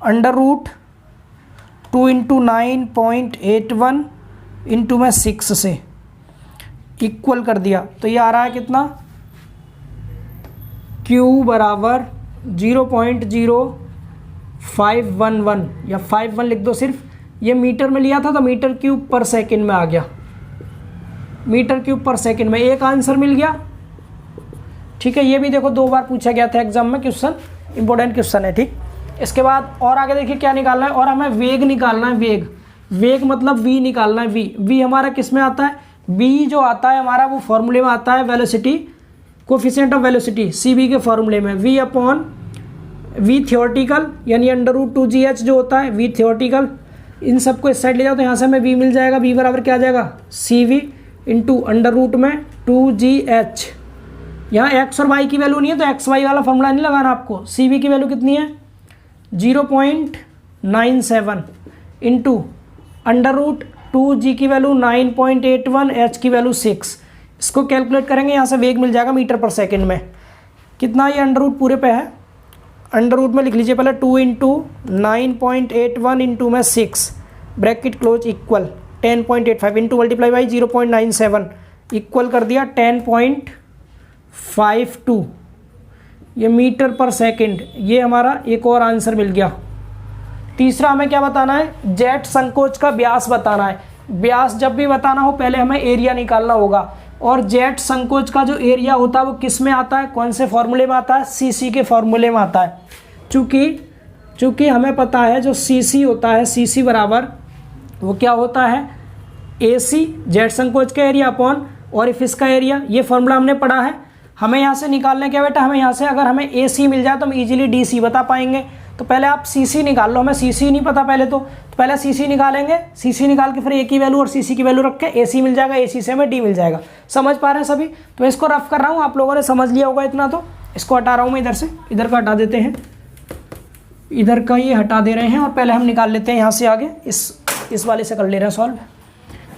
अंडर रूट 2 इंटू 9.81 इंटू में 6 से, इक्वल कर दिया तो ये आ रहा है कितना, Q बराबर 0.0511 या 51 लिख दो सिर्फ। ये मीटर में लिया था तो मीटर क्यूब पर सेकंड में आ गया, मीटर क्यूब पर सेकंड में। एक आंसर मिल गया, ठीक है। ये भी देखो 2 बार पूछा गया था एग्जाम में क्वेश्चन, इंपॉर्टेंट क्वेश्चन है, ठीक। इसके बाद और आगे देखिए क्या निकालना है, और हमें वेग निकालना है, वेग। वेग मतलब v निकालना है, v हमारा किस में आता है, v जो आता है हमारा वो फॉर्मूले में आता है velocity, coefficient of velocity cv के फॉर्मूले में, v अपॉन v थियोरटिकल यानी अंडर रूट 2GH जो होता है, v थियोरटिकल। इन सबको इस साइड ले जाओ तो यहाँ से हमें v मिल जाएगा, v बराबर क्या आ जाएगा, cv इंटू अंडर रूट में 2GH। यहाँ x और y की वैल्यू नहीं है तो एक्स वाई वाला फॉर्मूला नहीं लगाना आपको। cv की वैल्यू कितनी है 0.97 इंटू अंडर रूट 2g की वैल्यू 9.81, h की वैल्यू 6। इसको कैलकुलेट करेंगे, यहाँ से वेग मिल जाएगा मीटर पर सेकंड में। कितना ये अंडर रूट पूरे पे है, अंडर रूट में लिख लीजिए पहले 2 इंटू 9.81 इंटू में 6 bracket close equal 10.85 into multiply by 0.97 equal कर दिया 10.52, ये मीटर पर सेकंड। ये हमारा एक और आंसर मिल गया। तीसरा हमें क्या बताना है, जेट संकोच का व्यास बताना है। व्यास जब भी बताना हो पहले हमें एरिया निकालना होगा, और जेट संकोच का जो एरिया होता है वो किस में आता है, कौन से फॉर्मूले में आता है, सीसी के फॉर्मूले में आता है। चूँकि हमें पता है जो सीसी होता है, सीसी बराबर वो क्या होता है, एसी जेट संकोच का एरिया अपॉन ओरिफिस का एरिया। ये फॉर्मूला हमने पढ़ा है। हमें यहाँ से निकालना क्या बेटा, हमें यहाँ से अगर हमें एसी मिल जाए तो हम इजीली डीसी बता पाएंगे। तो पहले आप सीसी निकाल लो, हमें सीसी नहीं पता पहले तो पहले सीसी निकालेंगे। सीसी निकाल के फिर ए की वैल्यू और सीसी की वैल्यू रख के एसी मिल जाएगा, एसी से हमें डी मिल जाएगा। समझ पा रहे हैं सभी? तो इसको रफ कर रहा हूँ, आप लोगों ने समझ लिया होगा इतना। तो इसको हटा रहा हूँ मैं इधर से, इधर का हटा देते हैं, इधर का ये हटा दे रहे हैं, और पहले हम निकाल लेते हैं यहाँ से आगे, इस वाले से कर ले रहे हैं सॉल्व।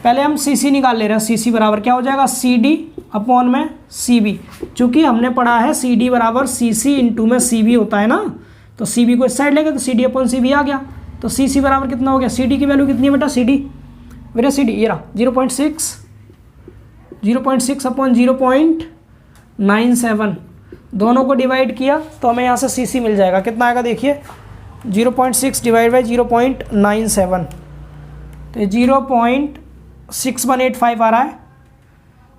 पहले हम सी सी निकाल ले रहे हैं। सी सी बराबर क्या हो जाएगा, सी डी अपॉन में सी बी। चूँकि हमने पढ़ा है सी डी बराबर सी सी इंटू में सी बी होता है ना, तो सी बी को इस साइड लेंगे तो c d upon c b आ गया। तो सी सी बराबर कितना हो गया, सी डी की वैल्यू कितनी है बेटा, सी डी मेरे सी डी ये रहा 0.6 अपॉन 0.97, दोनों को डिवाइड किया तो हमें यहाँ से सी सी मिल जाएगा। कितना आएगा देखिए, 0.6 डिवाइड बाई 0.97, तो 0.6185 आ रहा है।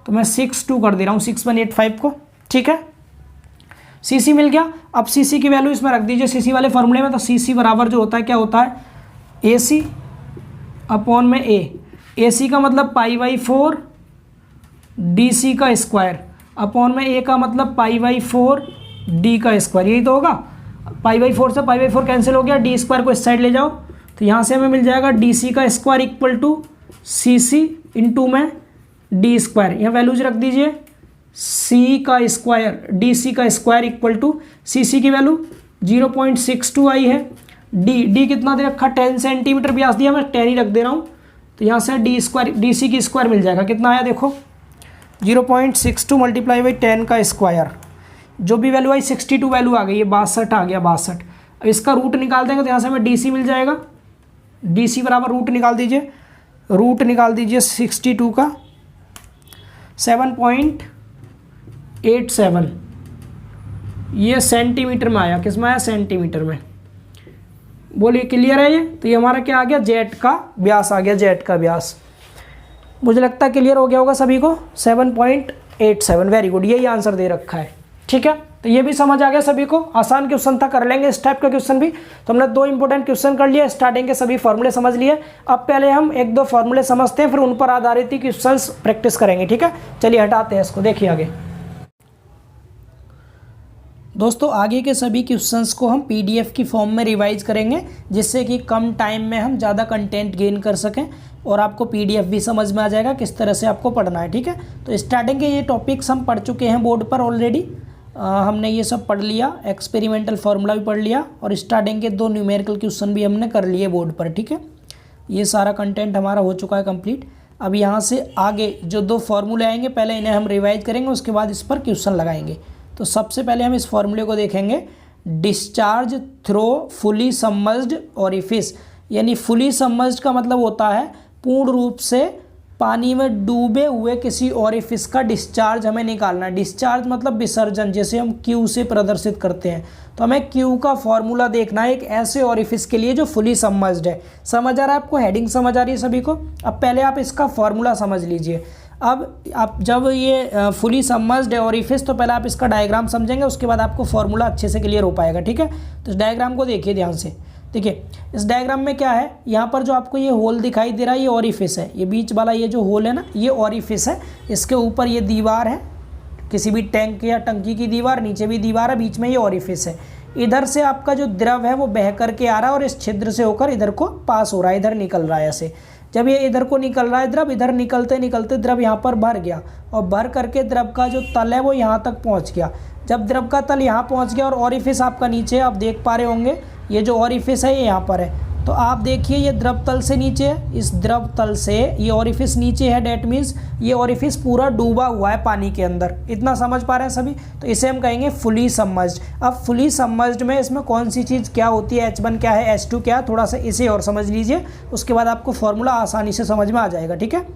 तो मैं 62 कर दे रहा हूँ 6185 को, ठीक है। सीसी मिल गया। अब सीसी की वैल्यू इसमें रख दीजिए सीसी वाले फॉर्मूले में। तो सीसी बराबर जो होता है क्या होता है, एसी अपॉन में ए सी का मतलब π/4 डी सी का स्क्वायर अपॉन में ए का मतलब π/4 डी का स्क्वायर, यही तो होगा। π/4 से π/4 कैंसिल हो गया, डी स्क्वायर को इस साइड ले जाओ तो यहाँ से हमें मिल जाएगा डी सी का square equal to C C into में डी स्क्वायर, यहाँ वैल्यूज रख दीजिए। सी का स्क्वायर डी सी का square equal to C C की वैल्यू 0.62 आई है। डी कितना दे रखा, 10 सेंटीमीटर व्यास दिया, मैं 10 ही रख दे रहा हूँ। तो यहाँ से डी स्क्वायर डी सी की स्क्वायर मिल जाएगा, कितना आया देखो 0.62 मल्टीप्लाई बाई 10 का स्क्वायर, जो भी वैल्यू आई 62 वैल्यू आ गई है, 62 आ गया 62। अब इसका रूट निकाल देंगे तो यहाँ से हमें डी सी मिल जाएगा। डी सी बराबर रूट निकाल दीजिए, रूट निकाल दीजिए 62 का 7.87, ये सेंटीमीटर में आया, किस में आया सेंटीमीटर में। बोलिए क्लियर है ये। तो ये हमारा क्या आ गया, जेट का व्यास आ गया, जेट का व्यास। मुझे लगता है क्लियर हो गया होगा सभी को। 7.87, वेरी गुड, यही आंसर दे रखा है। ठीक है, तो ये भी समझ आ गया सभी को। आसान क्वेश्चन था, कर लेंगे इस टाइप का क्वेश्चन भी। तो हमने 2 इंपॉर्टेंट क्वेश्चन कर लिए, स्टार्टिंग के सभी फॉर्मूले समझ लिए। अब पहले हम 1-2 फॉर्मूले समझते हैं, फिर उन पर आधारित ही क्वेश्चन प्रैक्टिस करेंगे। ठीक है, चलिए हटाते हैं इसको, देखिए आगे। दोस्तों आगे के सभी क्वेश्चंस को हम पीडीएफ की फॉर्म में रिवाइज करेंगे, जिससे कि कम टाइम में हम ज़्यादा कंटेंट गेन कर सकें और आपको पीडीएफ भी समझ में आ जाएगा किस तरह से आपको पढ़ना है। ठीक है, तो स्टार्टिंग के ये टॉपिक्स हम पढ़ चुके हैं बोर्ड पर ऑलरेडी। हमने ये सब पढ़ लिया, एक्सपेरिमेंटल फार्मूला भी पढ़ लिया और स्टार्टिंग के 2 न्यूमेरिकल क्वेश्चन भी हमने कर लिए बोर्ड पर। ठीक है, ये सारा कंटेंट हमारा हो चुका है कंप्लीट। अब यहाँ से आगे जो 2 फार्मूले आएंगे, पहले इन्हें हम रिवाइज करेंगे, उसके बाद इस पर क्वेश्चन लगाएंगे। तो सबसे पहले हम इस फॉर्मूले को देखेंगे, discharge through fully submerged orifice. यानी फुली सबमर्ज्ड का मतलब होता है पूर्ण रूप से पानी में डूबे हुए किसी ओरिफिस का डिस्चार्ज हमें निकालना है। डिस्चार्ज मतलब विसर्जन, जैसे हम क्यू से प्रदर्शित करते हैं। तो हमें क्यू का फॉर्मूला देखना है एक ऐसे ओरिफिस के लिए जो फुली सबमर्ज्ड है। समझ आ रहा है आपको, हेडिंग समझ आ रही है सभी को। अब पहले आप इसका फॉर्मूला समझ लीजिए। अब आप जब ये फुली सबमर्ज्ड है ओरिफिस, तो पहले आप इसका डायग्राम समझेंगे, उसके बाद आपको फॉर्मूला अच्छे से क्लियर हो पाएगा। ठीक है, तो इस डायग्राम को देखिए ध्यान से। देखिए इस डायग्राम में क्या है, यहाँ पर जो आपको ये होल दिखाई दे रहा है ये ओरिफिस है। ये बीच वाला ये जो होल है ना, ये ओरिफिस है। इसके ऊपर ये दीवार है, किसी भी टैंक या टंकी की दीवार, नीचे भी दीवार है, बीच में ये ओरिफिस है। इधर से आपका जो द्रव है वो बह करके आ रहा है और इस छिद्र से होकर इधर को पास हो रहा है, इधर निकल रहा है ऐसे। जब ये इधर को निकल रहा है द्रव, इधर निकलते निकलते द्रव यहाँ पर भर गया और भर करके द्रव का जो तल है वो यहाँ तक पहुँच गया। जब द्रव का तल यहाँ पहुँच गया और ओरिफिस आपका नीचे, आप देख पा रहे होंगे ये जो ओरिफिस है ये यहाँ पर है। तो आप देखिए ये द्रव तल से नीचे है, इस द्रव तल से ये ओरिफिस नीचे है, डेट मीन्स ये ओरिफिस पूरा डूबा हुआ है पानी के अंदर। इतना समझ पा रहे हैं सभी। तो इसे हम कहेंगे फुली सबमर्ज्ड। अब फुली सबमर्ज्ड में इसमें कौन सी चीज़ क्या होती है, H1 क्या है, H2 क्या है, थोड़ा सा इसे और समझ लीजिए, उसके बाद आपको फॉर्मूला आसानी से समझ में आ जाएगा। ठीक है,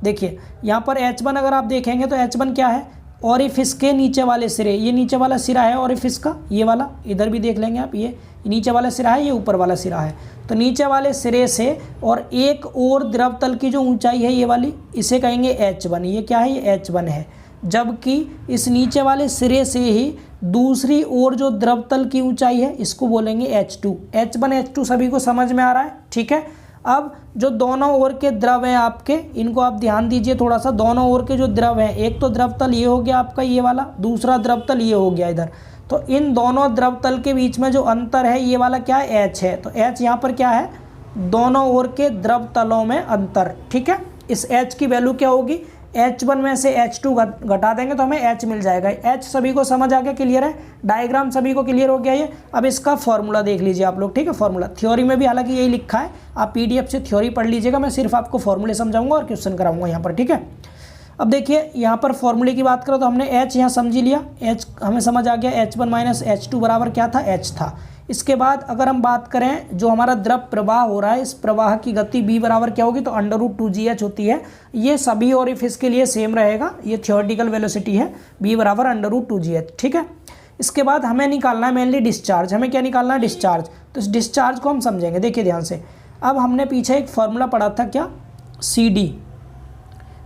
देखिए यहाँ पर H1 अगर आप देखेंगे तो H1 क्या है, ओरिफिस के नीचे वाले सिरे, ये नीचे वाला सिरा है ओरिफिस का, ये वाला, इधर भी देख लेंगे आप, ये नीचे वाला सिरा है, ये ऊपर वाला सिरा है। तो नीचे वाले सिरे से और एक और द्रव तल की जो ऊंचाई है ये वाली, इसे कहेंगे H1। ये क्या है, ये H1 है। जबकि इस नीचे वाले सिरे से ही दूसरी ओर जो द्रव तल की ऊंचाई है इसको बोलेंगे H2। H1 H2 सभी को समझ में आ रहा है। ठीक है, अब जो दोनों ओर के द्रव हैं आपके, इनको आप ध्यान दीजिए थोड़ा सा। दोनों ओर के जो द्रव हैं, एक तो द्रव तल ये हो गया आपका ये वाला, दूसरा द्रव तल ये हो गया इधर। तो इन दोनों द्रव तल के बीच में जो अंतर है ये वाला क्या है, H है। तो H यहाँ पर क्या है, दोनों ओर के द्रव तलों में अंतर। ठीक है, इस H की वैल्यू क्या होगी, H1 में से H2 घटा देंगे तो हमें H मिल जाएगा। H सभी को समझ आ गया, क्लियर है, डायग्राम सभी को क्लियर हो गया ये। अब इसका फॉर्मूला देख लीजिए आप लोग। ठीक है, फॉर्मूला थ्योरी में भी हालांकि यही लिखा है, आप पीडीएफ से थ्योरी पढ़ लीजिएगा, मैं सिर्फ आपको फॉर्मूले समझाऊंगा और क्वेश्चन कराऊंगा यहाँ पर। ठीक है, अब देखिए यहाँ पर फॉर्मूले की बात करो तो हमने H यहाँ समझ लिया, H हमें समझ आ गया, H1 माइनस H2 बराबर क्या था, H था। इसके बाद अगर हम बात करें जो हमारा द्रव प्रवाह हो रहा है, इस प्रवाह की गति B बराबर क्या होगी, तो √2gh होती है। ये सभी ओरिफिस के लिए सेम रहेगा, ये थियोरेटिकल वेलोसिटी है, B बराबर √2gh। ठीक है, इसके बाद हमें निकालना है मेनली डिस्चार्ज। हमें क्या निकालना है, डिस्चार्ज। तो इस डिस्चार्ज को हम समझेंगे, देखिए ध्यान से। अब हमने पीछे एक फॉर्मूला पढ़ा था क्या,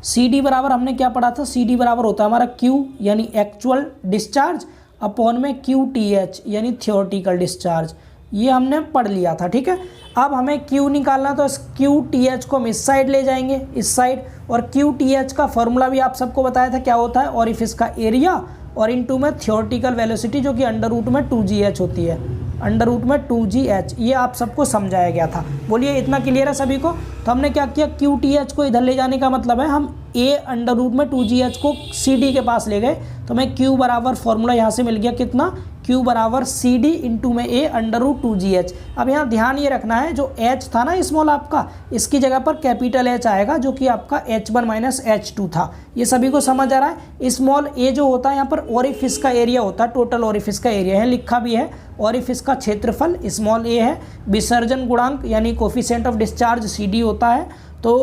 CD बराबर हमने क्या पढ़ा था, CD बराबर होता है हमारा Q यानी एक्चुअल डिस्चार्ज अपॉन में QTH यानी थियोरेटिकल डिस्चार्ज। ये हमने पढ़ लिया था, ठीक है। अब हमें Q निकालना, तो इस QTH को हम इस साइड ले जाएंगे, इस साइड, और QTH का फॉर्मूला भी आप सबको बताया था क्या होता है, ओरिफिस का एरिया और इनटू में थियोरेटिकल वेलोसिटी जो कि अंडर रूट में 2GH होती है, अंडर रूट में 2GH, ये आप सबको समझाया गया था। बोलिए इतना क्लियर है सभी को। तो हमने क्या किया, QTH को इधर ले जाने का मतलब है हम A अंडर रूट में 2GH को CD के पास ले गए, तो हमें Q बराबर फॉर्मूला यहाँ से मिल गया कितना, Q बराबर CD इंटू में A अंडर रूट 2GH। अब यहाँ ध्यान ये रखना है, जो H था ना स्मॉल आपका, इसकी जगह पर कैपिटल H आएगा जो कि आपका H1 माइनस H2 था। ये सभी को समझ आ रहा है। स्मॉल a जो होता है यहाँ पर ओरिफिस का एरिया होता है, टोटल ओरिफिस का एरिया है, लिखा भी है। ओरिफिस का क्षेत्रफल स्मॉल a है। विसर्जन गुणांक यानी कोफिशिएंट ऑफ डिस्चार्ज CD होता है। तो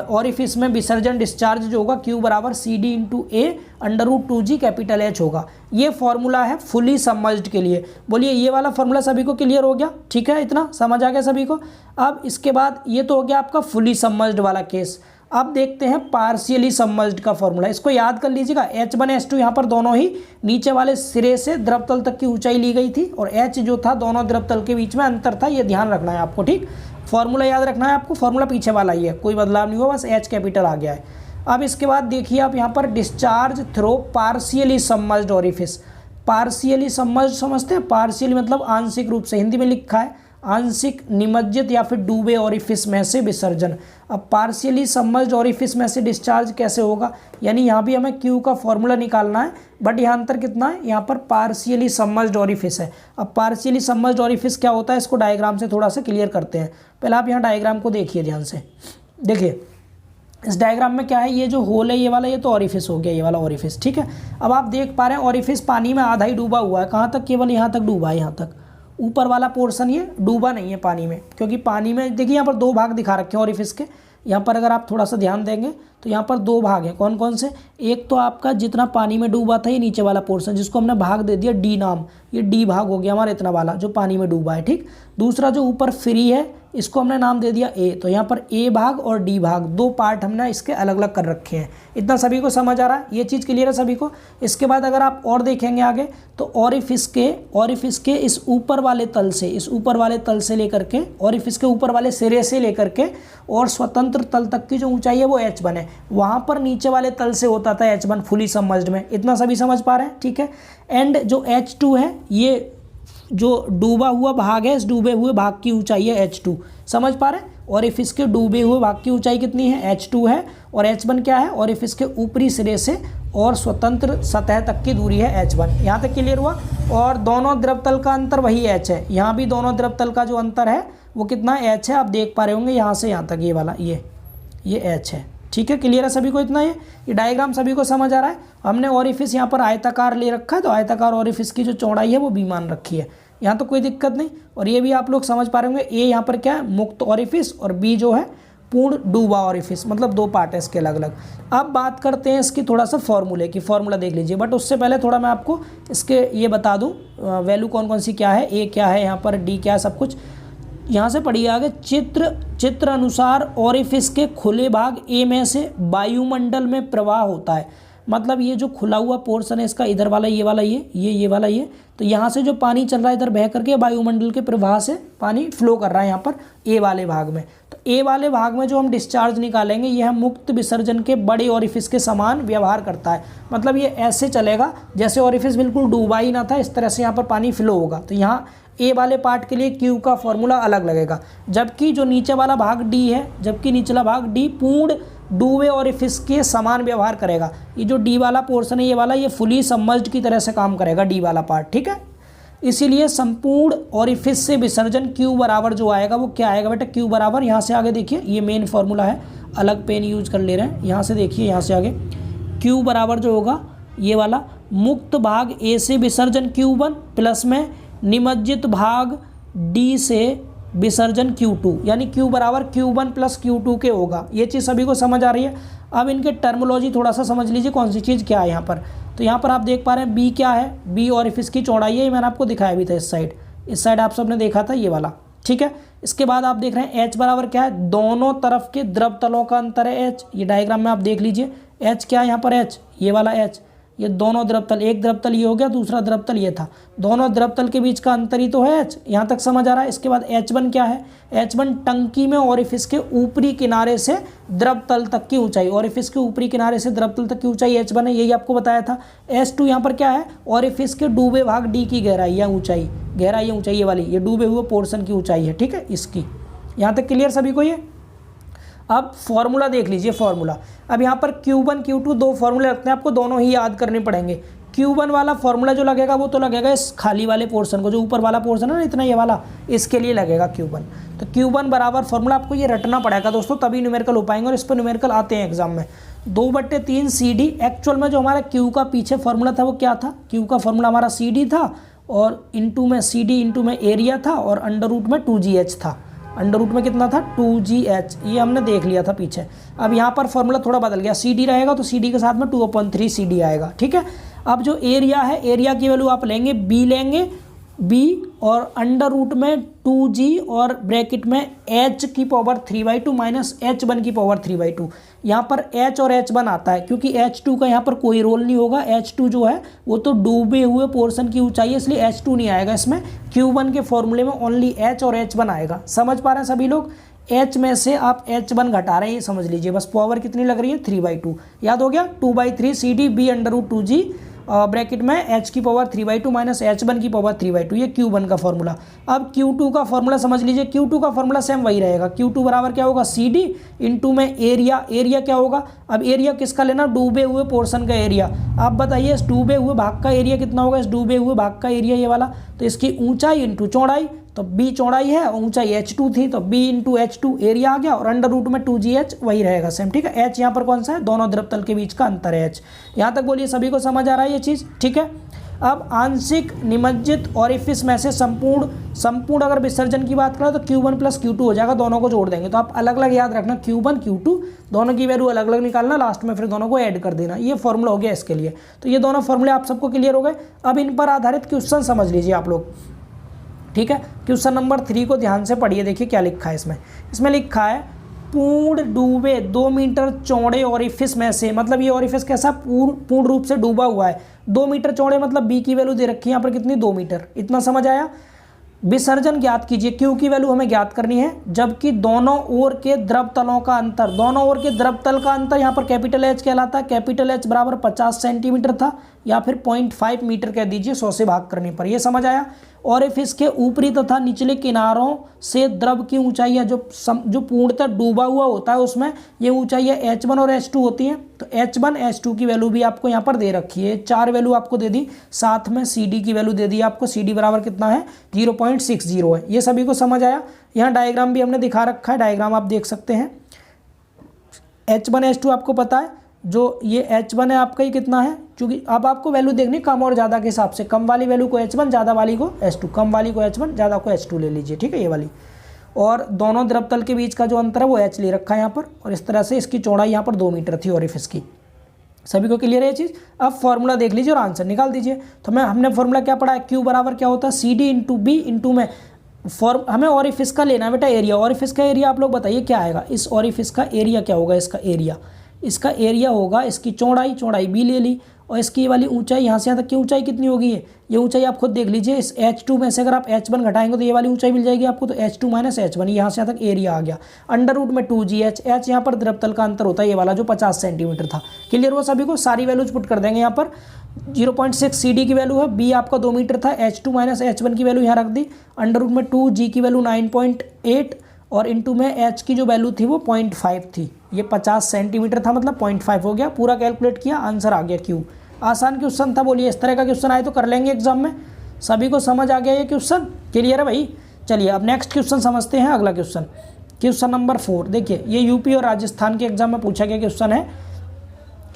ओरिफिस में विसर्जन डिस्चार्ज जो होगा Q बराबर CD into A under root 2G capital H होगा। ये फॉर्मूला है फुली सबमर्ज्ड के लिए। बोलिए ये वाला फॉर्मूला सभी को क्लियर हो गया, ठीक है, इतना समझ आ गया सभी को। अब इसके बाद ये तो हो गया आपका फुली सबमर्ज्ड वाला केस। अब देखते हैं पार्शियली सबमर्ज्ड का फॉर्मूला। इसको याद कर लीजिएगा, H1 H2 यहाँ पर दोनों ही नीचे वाले सिरे से द्रव तल तक की ऊंचाई ली गई थी, और H जो था दोनों द्रव तल के बीच में अंतर था, ये ध्यान रखना है आपको, ठीक। फॉर्मूला याद रखना है आपको, फॉर्मूला पीछे वाला ही है, कोई बदलाव नहीं हुआ, बस H कैपिटल आ गया है। अब इसके बाद देखिए आप यहाँ पर discharge through partially submerged orifice. Partially submerged समझते हैं, पार्शियली मतलब आंशिक रूप से, हिंदी में लिखा है आंशिक निमज्जित या फिर डूबे ओरिफिस में से विसर्जन। अब पार्शियली सबमर्ज्ड ओरिफिस में से डिस्चार्ज कैसे होगा, यानी यहाँ भी हमें Q का फॉर्मूला निकालना है, बट यहाँ अंतर कितना है, यहाँ पर पार्शियली सबमर्ज्ड ओरिफिस है। अब पार्शियली सबमर्ज्ड ओरिफिस क्या होता है, इसको डायग्राम से थोड़ा सा क्लियर करते हैं। पहले आप यहाँ डायग्राम को देखिए ध्यान से, देखिए इस डायग्राम में क्या है, ये जो होल है ये वाला, ये तो ओरिफिस हो गया, ये वाला ओरिफिस, ठीक है। अब आप देख पा रहे हैं ओरिफिस पानी में आधा ही डूबा हुआ है, कहाँ तक, केवल यहाँ तक डूबा है, यहाँ तक। ऊपर वाला पोर्शन ये डूबा नहीं है पानी में, क्योंकि पानी में देखिए यहाँ पर दो भाग दिखा रखे हैं ओरिफिस के। यहाँ पर अगर आप थोड़ा सा ध्यान देंगे तो यहाँ पर दो भाग हैं, कौन कौन से, एक तो आपका जितना पानी में डूबा था ये नीचे वाला पोर्शन, जिसको हमने भाग दे दिया D नाम, ये D भाग हो गया हमारा इतना वाला जो पानी में डूबा है, ठीक। दूसरा जो ऊपर फ्री है इसको हमने नाम दे दिया A, तो यहाँ पर A भाग और D भाग दो पार्ट हमने इसके अलग अलग कर रखे हैं। इतना सभी को समझ आ रहा है, ये चीज़ क्लियर है सभी को। इसके बाद अगर आप और देखेंगे आगे तो ओरिफिस के इस ऊपर वाले तल से, इस ऊपर वाले तल से लेकर के, ओरिफिस के ऊपर वाले सिरे से लेकर के और स्वतंत्र तल तक की जो ऊंचाई है वो H1 है, वहाँ पर नीचे वाले तल से होता था H1 फुली सबमर्ज्ड में। इतना सभी समझ पा रहे हैं, ठीक है। एंड जो H2 है, ये जो डूबा हुआ भाग है, इस डूबे हुए भाग की ऊंचाई है H2, समझ पा रहे हैं। ओरिफिस के डूबे हुए भाग की ऊंचाई कितनी है, H2 है, और H1 क्या है, ओरिफिस के ऊपरी सिरे से और स्वतंत्र सतह तक की दूरी है H1। यहाँ तक क्लियर हुआ। और दोनों द्रव तल का अंतर वही H है, यहाँ भी दोनों द्रव तल का जो अंतर है वो कितना H है, आप देख पा रहे होंगे यहाँ से यहाँ तक, ये वाला ये H है, ठीक है। क्लियर है सभी को इतना, ये डायग्राम सभी को समझ आ रहा है। हमने ओरिफिस यहाँ पर आयताकार ले रखा है, तो आयताकार ओरिफिस की जो चौड़ाई है वो B मान रखी है, यहाँ तो कोई दिक्कत नहीं। और ये भी आप लोग समझ पा रहे होंगे, A यहाँ पर क्या है, मुक्त ओरिफिस, और B जो है पूर्ण डूबा ओरिफिस, मतलब दो पार्ट है इसके अलग अलग। अब बात करते हैं इसकी थोड़ा सा फॉर्मूले की, फॉर्मूला देख लीजिए, बट उससे पहले थोड़ा मैं आपको इसके ये बता दूँ वैल्यू कौन कौन सी क्या है, A क्या है, यहाँ पर D क्या है, सब कुछ यहाँ से पढ़िए आगे। चित्र अनुसार ओरिफिस के खुले भाग A में से वायुमंडल में प्रवाह होता है। मतलब ये जो खुला हुआ पोर्शन है इसका, इधर वाला ये वाला ये वाला ये, तो यहाँ से जो पानी चल रहा है इधर बह करके वायुमंडल के प्रवाह से पानी फ्लो कर रहा है यहाँ पर A वाले भाग में। तो A वाले भाग में जो हम डिस्चार्ज निकालेंगे यह मुक्त विसर्जन के बड़े ओरिफिस के समान व्यवहार करता है। मतलब ये ऐसे चलेगा जैसे ओरिफिस बिल्कुल डूबा ही ना था, इस तरह से यहाँ पर पानी फ्लो होगा। तो यहाँ A वाले पार्ट के लिए Q का फॉर्मूला अलग लगेगा, जबकि जो नीचे वाला भाग D है, जबकि निचला भाग D पूर्ण डूबे ओरिफिस के समान व्यवहार करेगा। ये जो D वाला पोर्शन है ये वाला, ये फुली सबमर्ज्ड की तरह से काम करेगा D वाला पार्ट, ठीक है। इसीलिए संपूर्ण ओरिफिस से विसर्जन Q बराबर जो आएगा वो क्या आएगा बेटा, Q बराबर, यहाँ से आगे देखिए ये मेन फॉर्मूला है, अलग पेन यूज कर ले रहे हैं, यहाँ से देखिए, यहाँ से आगे Q बराबर जो होगा ये वाला, मुक्त भाग A से विसर्जन Q1 प्लस में निमज्जित भाग D से विसर्जन Q2, यानी Q बराबर Q1 प्लस Q2 के होगा। ये चीज़ सभी को समझ आ रही है। अब इनके टर्मोलॉजी थोड़ा सा समझ लीजिए, कौन सी चीज़ क्या है यहाँ पर। तो यहाँ पर आप देख पा रहे हैं B क्या है, B ओरिफिस की चौड़ाई है, ये मैंने आपको दिखाया भी था इस साइड आप सबने देखा था ये वाला, ठीक है। इसके बाद आप देख रहे हैं H बराबर क्या है, दोनों तरफ के द्रव तलों का अंतर है H, ये डायग्राम में आप देख लीजिए। H क्या है यहाँ पर, H ये वाला H, ये दोनों द्रवतल, एक द्रवतल ये हो गया, दूसरा द्रवतल ये था, दोनों द्रवतल के बीच का अंतर ही तो है h। यहाँ तक समझ आ रहा है। इसके बाद H1 क्या है, H1 टंकी में ओरिफिस के ऊपरी किनारे से द्रवतल तक की ऊंचाई, ओरिफिस के ऊपरी किनारे से द्रवतल तक की ऊंचाई H1 है, यही आपको बताया था। S2 यहाँ पर क्या है, ओरिफिस के डूबे भाग D की गहराई या ऊंचाई, गहराई या ऊंचाई ये वाली, ये डूबे हुए पोर्शन की ऊंचाई है, ठीक है इसकी। यहाँ तक क्लियर सभी को ये। अब फॉर्मूला देख लीजिए, फॉर्मूला। अब यहाँ पर Q1 Q2 दो फॉर्मूले रखते हैं, आपको दोनों ही याद करने पड़ेंगे। Q1 वाला फॉर्मूला जो लगेगा वो तो लगेगा इस खाली वाले पोर्शन को, जो ऊपर वाला पोर्शन है ना इतना, ये वाला, इसके लिए लगेगा Q1। तो Q1 बराबर फॉर्मूला आपको ये रटना पड़ेगा दोस्तों, तभी न्यूमेरिकल हो पाएंगे, और इस पर न्यूमेरिकल आते हैं एग्जाम में। 2/3 CD। एक्चुअल में जो हमारा Q का पीछे फॉर्मूला था वो क्या था, Q का फॉर्मूला हमारा CD था, और इंटू में CD इंटू में एरिया था, और अंडर रूट में 2GH था। अंडर रूट में कितना था, 2GH, ये हमने देख लिया था पीछे। अब यहाँ पर फॉर्मूला थोड़ा बदल गया, CD रहेगा तो CD के साथ में 2/3 CD आएगा, ठीक है। अब जो एरिया है, एरिया की वैल्यू आप लेंगे B, लेंगे B, और अंडर रूट में 2G और ब्रैकेट में H की पावर 3/2 माइनस H1 की पावर 3/2। यहाँ पर H और H1 आता है, क्योंकि H2 का यहाँ पर कोई रोल नहीं होगा। H2 जो है वो तो डूबे हुए पोर्शन की ऊंचाई है, इसलिए H2 नहीं आएगा इसमें। Q1 के फॉर्मूले में ओनली H और H1 आएगा। समझ पा रहे हैं सभी लोग। H में से आप H1 घटा रहे हैं, ये समझ लीजिए बस। पावर कितनी लग रही है, 3/2। याद हो गया, 2/3 CD B under root 2G bracket में H की पावर 3/2 माइनस H1 की पावर 3/2, ये Q1 का फॉर्मूला। अब Q2 का फॉर्मूला समझ लीजिए। Q2 का फॉर्मूला सेम वही रहेगा। Q2 बराबर क्या होगा, CD इंटू में एरिया, एरिया क्या होगा, अब एरिया किसका लेना, डूबे हुए पोर्शन का एरिया। आप बताइए इस डूबे हुए भाग का एरिया कितना होगा, इस डूबे हुए भाग का एरिया ये वाला, तो इसकी ऊंचाई इंटू चौड़ाई, तो B चौड़ाई है और ऊंचाई H2 थी, तो B इंटू H2 एरिया आ गया, और अंडर रूट में 2GH वही रहेगा सेम, ठीक है। H यहाँ पर कौन सा है, दोनों द्रवतल के बीच का अंतर है H। यहाँ तक बोलिए सभी को समझ आ रहा है ये चीज़, ठीक है। अब आंशिक निमज्जित ओरिफिस में से संपूर्ण अगर विसर्जन की बात करें तो Q1 + Q2 हो जाएगा, दोनों को जोड़ देंगे। तो आप अलग अलग याद रखना, Q1 Q2 दोनों की वैल्यू अलग अलग निकालना, लास्ट में फिर दोनों को ऐड कर देना। ये फॉर्मूला हो गया इसके लिए। तो ये दोनों फॉर्मूले आप सबको क्लियर हो गए। अब इन पर आधारित क्वेश्चन समझ लीजिए आप लोग, ठीक है। क्वेश्चन नंबर 3 को ध्यान से पढ़िए, देखिए क्या लिखा है इसमें लिखा है पूर्ण डूबे 2 मीटर चौड़े ओरिफिस में से, मतलब ये ओरिफिस कैसा, पूर्ण रूप से डूबा हुआ है। 2 मीटर चौड़े मतलब B की वैल्यू दे रखी है यहाँ पर कितनी, 2 मीटर। इतना समझ आया। विसर्जन ज्ञात कीजिए, Q की वैल्यू हमें ज्ञात करनी है, जबकि दोनों ओर के द्रवतलों का अंतर, दोनों ओर के द्रवतल का अंतर यहाँ पर कैपिटल H कहलाता है। कैपिटल H बराबर 50 सेंटीमीटर था, या फिर 0.5 मीटर कह दीजिए 100 से भाग करने पर। ये समझ आया। ओरिफिस के ऊपरी तथा निचले किनारों से द्रव की ऊंचाई है, जो पूर्णतः डूबा हुआ होता है उसमें ये ऊंचाई है H1 और H2 होती है। तो H1 H2 की वैल्यू भी आपको यहाँ पर दे रखी है, 4 वैल्यू आपको दे दी, साथ में CD की वैल्यू दे दी आपको। CD बराबर कितना है, 0.60 है। ये सभी को समझ आया। यहाँ डायग्राम भी हमने दिखा रखा है, डायग्राम आप देख सकते हैं। H1 H2 आपको पता है, जो ये H1 है आपका, ये कितना है, क्योंकि अब आपको वैल्यू देखनी कम और ज़्यादा के हिसाब से, कम वाली वैल्यू को H1, ज़्यादा वाली को H2, कम वाली को H1, ज़्यादा को H2 ले लीजिए, ठीक है, ये वाली। और दोनों द्रवतल के बीच का जो अंतर है वो H ले रखा है यहाँ पर, और इस तरह से इसकी चौड़ाई यहाँ पर 2 मीटर थी ओरिफिस की। सभी को क्लियर है ये चीज़। अब फॉर्मूला देख लीजिए और आंसर निकाल दीजिए। तो हमने फॉर्मूला क्या पढ़ा है, Q बराबर क्या होता है, CD इंटू B इंटू में हमें ओरिफिस का लेना है बेटा एरिया। ओरिफिस का एरिया आप लोग बताइए क्या आएगा, इस ओरिफिस का एरिया क्या होगा, इसका एरिया होगा इसकी चौड़ाई B ले ली, और इसकी वाली ऊंचाई यहाँ से यहाँ तक की ऊंचाई कितनी होगी, ये ऊंचाई आप खुद देख लीजिए। इस H2 में से अगर आप H1 घटाएंगे तो ये वाली ऊंचाई मिल जाएगी आपको, तो H2 माइनस H1, यहाँ से यहाँ तक एरिया आ गया। अंडर रूट में 2GH, H यहाँ पर द्रवतल का अंतर होता है, ये वाला जो 50 सेंटीमीटर था। क्लियर हुआ सभी को। सारी वैल्यूज पुट कर देंगे यहाँ पर। 0.6 CD की वैल्यू है, B आपका 2 मीटर था, H2 माइनस H1 की वैल्यू यहाँ रख दी, अंडर रूट में 2G की वैल्यू 9.8, और इंटू में H की जो वैल्यू थी वो 0.5 थी। ये 50 सेंटीमीटर था, मतलब 0.5 हो गया। पूरा कैलकुलेट किया, आंसर आ गया Q। आसान क्वेश्चन था, बोलिए इस तरह का क्वेश्चन आए तो कर लेंगे एग्जाम में। सभी को समझ आ गया ये क्वेश्चन, क्लियर है भाई। चलिए अब नेक्स्ट क्वेश्चन समझते हैं। अगला क्वेश्चन नंबर 4, देखिए ये यूपी और राजस्थान के एग्जाम में पूछा गया क्वेश्चन है।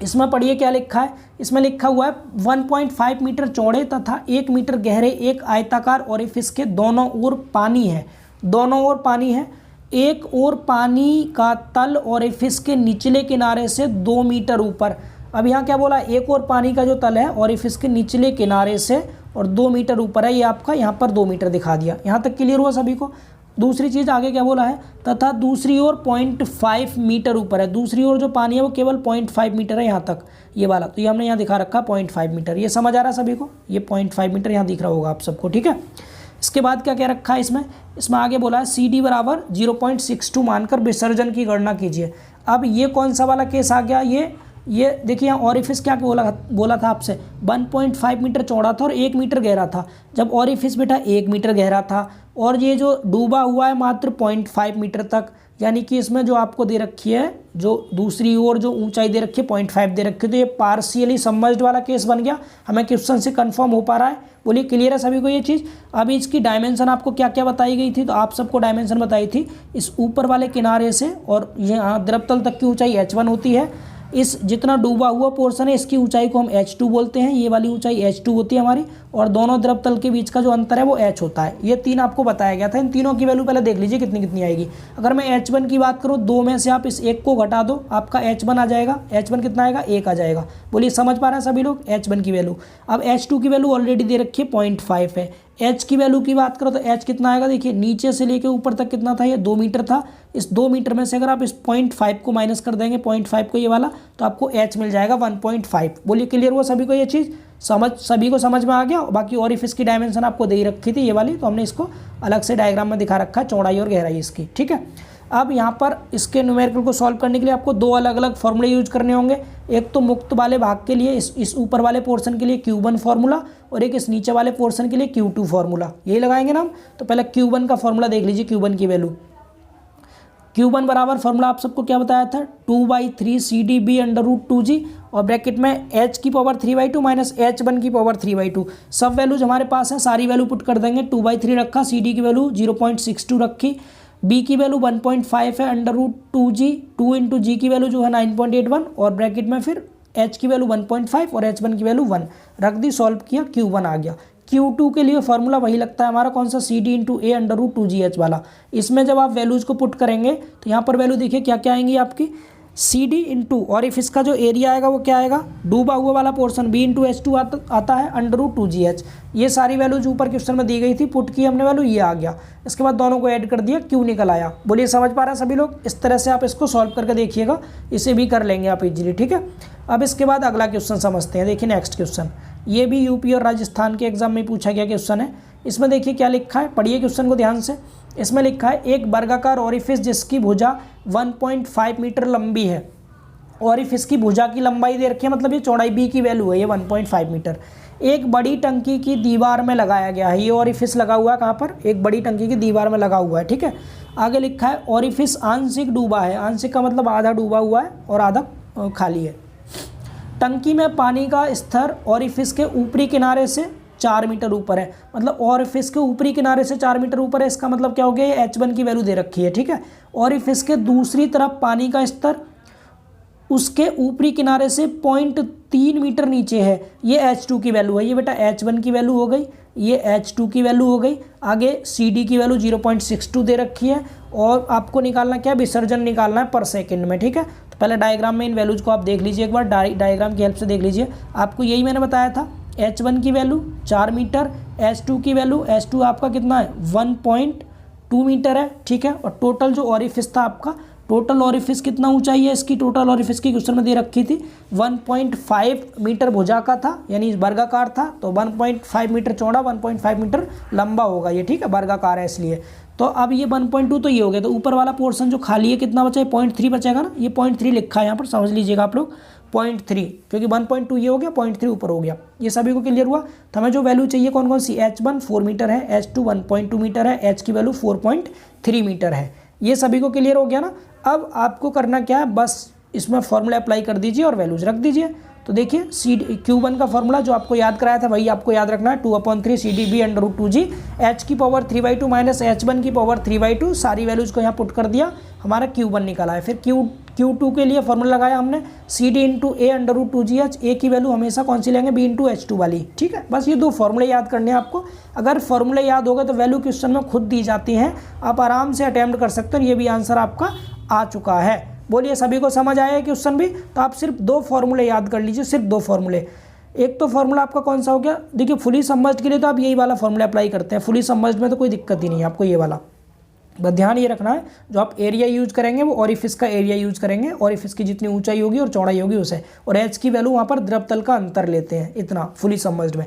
इसमें पढ़िए क्या लिखा है। इसमें लिखा हुआ है 1.5 मीटर चौड़े तथा 1 मीटर गहरे एक आयताकार ओरिफिस के दोनों ओर पानी है, दोनों ओर पानी है। एक ओर पानी का तल ओरिफिस के निचले किनारे से 2 मीटर ऊपर। अब यहाँ क्या बोला, एक और पानी का जो तल है ओरिफिस के निचले किनारे से और 2 मीटर ऊपर है, ये आपका यहाँ पर 2 मीटर दिखा दिया। यहाँ तक क्लियर हुआ सभी को। दूसरी चीज़ आगे क्या बोला है, तथा दूसरी ओर 0.5 मीटर ऊपर है। दूसरी ओर जो पानी है वो केवल 0.5 मीटर है यहाँ तक, ये वाला। तो ये हमने यहाँ दिखा रखा 0.5 मीटर। ये समझ आ रहा है सभी को, ये 0.5 मीटर यहाँ दिख रहा होगा आप सबको, ठीक है। इसके बाद क्या क्या रखा है इसमें आगे बोला है CD बराबर 0.62 मानकर विसर्जन की गणना कीजिए। अब ये कौन सा वाला केस आ गया, ये देखिए यहाँ ऑरिफिस क्या बोला था आपसे, 1.5 मीटर चौड़ा था और 1 मीटर गहरा था। जब ऑरिफिस बेटा 1 मीटर गहरा था और ये जो डूबा हुआ है मात्र 0.5 मीटर तक, यानी कि इसमें जो आपको दे रखी है, जो दूसरी ओर जो ऊंचाई दे रखी है 0.5 दे रखी है, तो ये पार्शियली सबमर्ज्ड वाला केस बन गया। हमें क्वेश्चन से कंफर्म हो पा रहा है, बोलिए क्लियर है सभी को ये चीज़। अभी इसकी डायमेंशन आपको क्या क्या बताई गई थी, तो आप सबको डायमेंशन बताई थी इस ऊपर वाले किनारे से और यहाँ द्रवतल तक की ऊंचाई h1 होती है। इस जितना डूबा हुआ पोर्शन है इसकी ऊंचाई को हम h2 बोलते हैं, ये वाली ऊंचाई h2 होती है हमारी, और दोनों द्रव तल के बीच का जो अंतर है वो h होता है। ये तीन आपको बताया गया था। इन तीनों की वैल्यू पहले देख लीजिए कितनी कितनी आएगी। अगर मैं h1 की बात करूँ, 2 में से आप इस 1 को घटा दो, आपका h1 आ जाएगा। h1 कितना आएगा, 1 आ जाएगा। बोलिए समझ पा रहे हैं सभी लोग h1 की वैल्यू। अब h2 की वैल्यू ऑलरेडी दे रखी है 0.5 है। h की वैल्यू की बात करो तो h कितना आएगा, देखिए नीचे से लेके ऊपर तक कितना था, ये 2 मीटर था। इस 2 मीटर में से अगर आप इस 0.5 को माइनस कर देंगे, 0.5 को ये वाला, तो आपको h मिल जाएगा 1.5। बोलिए क्लियर हुआ सभी को ये चीज़, सभी को समझ में आ गया। बाकी ऑरिफिस की डायमेंशन आपको दे रखी थी ये वाली, तो हमने इसको अलग से डायग्राम में दिखा रखा है, चौड़ाई और गहराई इसकी, ठीक है। अब यहाँ पर इसके न्यूमेरिकल को सॉल्व करने के लिए आपको 2 अलग अलग फॉर्मूले यूज करने होंगे। एक तो मुक्त वाले भाग के लिए इस ऊपर वाले पोर्शन के लिए Q1 फार्मूला, और एक इस नीचे वाले पोर्शन के लिए Q2 फार्मूला, यही लगाएंगे ना हम। तो पहले Q1 का फार्मूला देख लीजिए, Q1 की वैल्यू। Q1 बराबर फार्मूला आप सबको क्या बताया था, 2/3 CDB √2G, और ब्रैकेट में h की पावर 3/2 माइनस h1 की पावर 3/2। सब वैल्यूज हमारे पास है, सारी वैल्यू पुट कर देंगे। 2/3 रखा, CD की वैल्यू 0.62 रखी, B की वैल्यू 1.5 है √2G, 2 इंटू G की वैल्यू जो है 9.81, और ब्रैकेट में फिर h की वैल्यू 1.5 और h1 की वैल्यू 1 रख दी, सॉल्व किया, Q1 आ गया। Q2 के लिए फॉर्मूला वही लगता है हमारा, कौन सा, CD इंटू A √2GH वाला। इसमें जब आप वैल्यूज को पुट करेंगे तो यहाँ पर वैल्यू देखिए क्या क्या आएंगी आपकी, CD इंटू, और इफ इसका जो एरिया आएगा वो क्या आएगा, डूबा हुआ वाला पोर्शन B इंटू H2 आता है √2GH। ये सारी वैल्यूज ऊपर क्वेश्चन में दी गई थी, पुट की हमने वैल्यू, ये आ गया। इसके बाद दोनों को ऐड कर दिया, Q निकल आया। बोलिए समझ पा रहे हैं सभी लोग। इस तरह से आप इसको सॉल्व करके देखिएगा, इसे भी कर लेंगे आप इजीली, ठीक है। अब इसके बाद अगला क्वेश्चन समझते हैं। देखिए नेक्स्ट क्वेश्चन, ये भी यूपी और राजस्थान के एग्जाम में पूछा गया क्वेश्चन है। इसमें देखिए क्या लिखा है, पढ़िए क्वेश्चन को ध्यान से। इसमें लिखा है एक वर्गाकार ऑरिफिस जिसकी भुजा 1.5 मीटर लंबी है। ऑरिफिस की भुजा की लंबाई दे रखी है, मतलब ये चौड़ाई B की वैल्यू है, ये 1.5 मीटर, एक बड़ी टंकी की दीवार में लगाया गया है। ये ऑरिफिस लगा हुआ है कहाँ पर, एक बड़ी टंकी की दीवार में लगा हुआ है, ठीक है। आगे लिखा है ऑरिफिस आंशिक डूबा है। आंशिक का मतलब आधा डूबा हुआ है और आधा खाली है। टंकी में पानी का स्तर ऑरिफिस के ऊपरी किनारे से 4 मीटर ऊपर है, मतलब ऑरिफिस के ऊपरी किनारे से 4 मीटर ऊपर है। इसका मतलब क्या हो गया, ये h1 की वैल्यू दे रखी है, ठीक है। ऑरिफिस के दूसरी तरफ पानी का स्तर उसके ऊपरी किनारे से 0.3 मीटर नीचे है, ये h2 की वैल्यू है। ये बेटा h1 की वैल्यू हो गई, ये h2 की वैल्यू हो गई। आगे CD की वैल्यू 0.62 दे रखी है, और आपको निकालना क्या है, विसर्जन निकालना है पर सेकंड में, ठीक है। तो पहले डायग्राम में इन वैल्यूज को आप देख लीजिए एक बार, डायग्राम की हेल्प से देख लीजिए। आपको यही मैंने बताया था, h1 की वैल्यू 4 मीटर, h2 की वैल्यू, h2 आपका कितना है 1.2 मीटर है, ठीक है। और टोटल जो ऑरिफिस था आपका, टोटल ऑरिफिस कितना ऊंचाई है इसकी, टोटल ऑरिफिस की क्वेश्चन में दे रखी थी 1.5 मीटर भुजा का था, यानी वर्गाकार था, तो 1.5 मीटर चौड़ा 1.5 मीटर लंबा होगा ये, ठीक है, वर्गाकार है इसलिए। तो अब ये 1.2 तो ये हो गया, तो ऊपर वाला पोर्शन जो खाली है कितना बचा है, 0.3 बचेगा ना। ये 0.3 लिखा है यहाँ पर, समझ लीजिएगा आप लोग, 0.3, क्योंकि 1.2 ये हो गया, 0.3 ऊपर हो गया। ये सभी को क्लियर हुआ। तो हमें जो वैल्यू चाहिए कौन कौन सी, h1 4 मीटर है, h2 1.2 मीटर है, h की वैल्यू 4.3 मीटर है। ये सभी को क्लियर हो गया ना। अब आपको करना क्या है, बस इसमें फॉर्मूला अप्लाई कर दीजिए और वैल्यूज रख दीजिए। तो देखिए Q1 का फॉर्मूला जो आपको याद कराया था वही आपको याद रखना है, 2/3 CDB √2G, h की पावर 3/2 माइनस h1 की पावर 3/2, सारी वैल्यूज को यहाँ पुट कर दिया, हमारा Q1 निकाला है। फिर Q2 के लिए फॉर्मूला लगाया हमने, CD into A √2GH, A की वैल्यू हमेशा कौन सी लेंगे, B इंटू H2 वाली, ठीक है। बस ये 2 फॉर्मूले याद करने हैं आपको। अगर फॉर्मूले याद होगा तो वैल्यू क्वेश्चन में खुद दी जाती हैं, आप आराम से अटैम्प्ट कर सकते हो। ये भी आंसर आपका आ चुका है। बोलिए सभी को समझ आया है क्वेश्चन भी। तो आप सिर्फ 2 फॉर्मूले याद कर लीजिए, सिर्फ 2 फॉर्मूले। एक तो फॉर्मूला आपका कौन सा हो गया, देखिए फुली सबमर्ज्ड के लिए तो आप यही वाला फॉर्मूला अप्लाई करते हैं, फुली सबमर्ज्ड में तो कोई दिक्कत ही नहीं है आपको, ये वाला बस ध्यान ये रखना है, जो आप एरिया यूज करेंगे वो ओरिफिस का एरिया यूज करेंगे, ओरिफिस की जितनी ऊंचाई होगी और चौड़ाई होगी उसे, और एच की वैल्यू वहाँ पर द्रव तल का अंतर लेते हैं, इतना फुली सबमर्ज्ड में।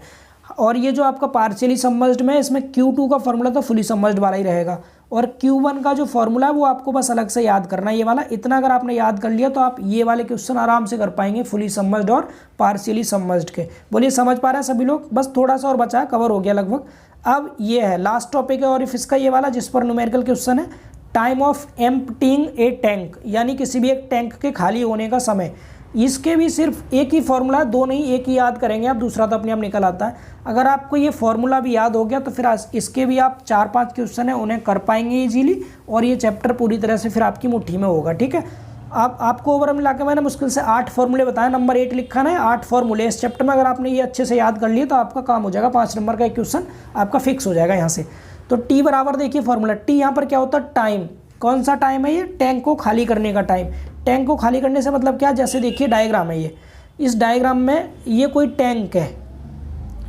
और ये जो आपका पार्शियली सबमर्ज्ड में, इसमें Q2 का फॉर्मूला तो फुली सबमर्ज्ड वाला ही रहेगा, और Q1 का जो फॉर्मूला है वो आपको बस अलग से याद करना है, ये वाला। इतना अगर आपने याद कर लिया तो आप ये वाले क्वेश्चन आराम से कर पाएंगे, फुली सबमर्ज्ड और पार्शियली सबमर्ज्ड के। बोलिए समझ पा रहे हैं सभी लोग? बस थोड़ा सा और बचा है, कवर हो गया लगभग। अब ये है लास्ट टॉपिक है ओरिफिस का, ये वाला जिस पर न्यूमेरिकल क्वेश्चन है, time of emptying A tank, यानी किसी भी एक टैंक के खाली होने का समय। इसके भी सिर्फ एक ही फॉर्मूला, दो नहीं एक ही याद करेंगे आप, दूसरा तो अपने आप निकल आता है। अगर आपको ये फॉर्मूला भी याद हो गया तो फिर इसके भी आप 4-5 क्वेश्चन है उन्हें कर पाएंगे इजीली, और ये चैप्टर पूरी तरह से फिर आपकी मुट्ठी में होगा, ठीक है। आपको ओवरऑल मिला के मैंने मुश्किल से 8 फॉर्मूले बताया, नंबर 8 लिखा ना है, 8 फॉर्मूले इस चैप्टर में। अगर आपने ये अच्छे से याद कर लिए तो आपका काम हो जाएगा, 5 नंबर का एक क्वेश्चन आपका फिक्स हो जाएगा यहाँ से। तो टी बराबर देखिए फॉर्मूला, टी यहाँ पर क्या होता है, टाइम। कौन सा टाइम है ये? टैंक को खाली करने का टाइम। टैंक को खाली करने से मतलब क्या, जैसे देखिए डायग्राम है ये, इस डायग्राम में ये कोई टैंक है,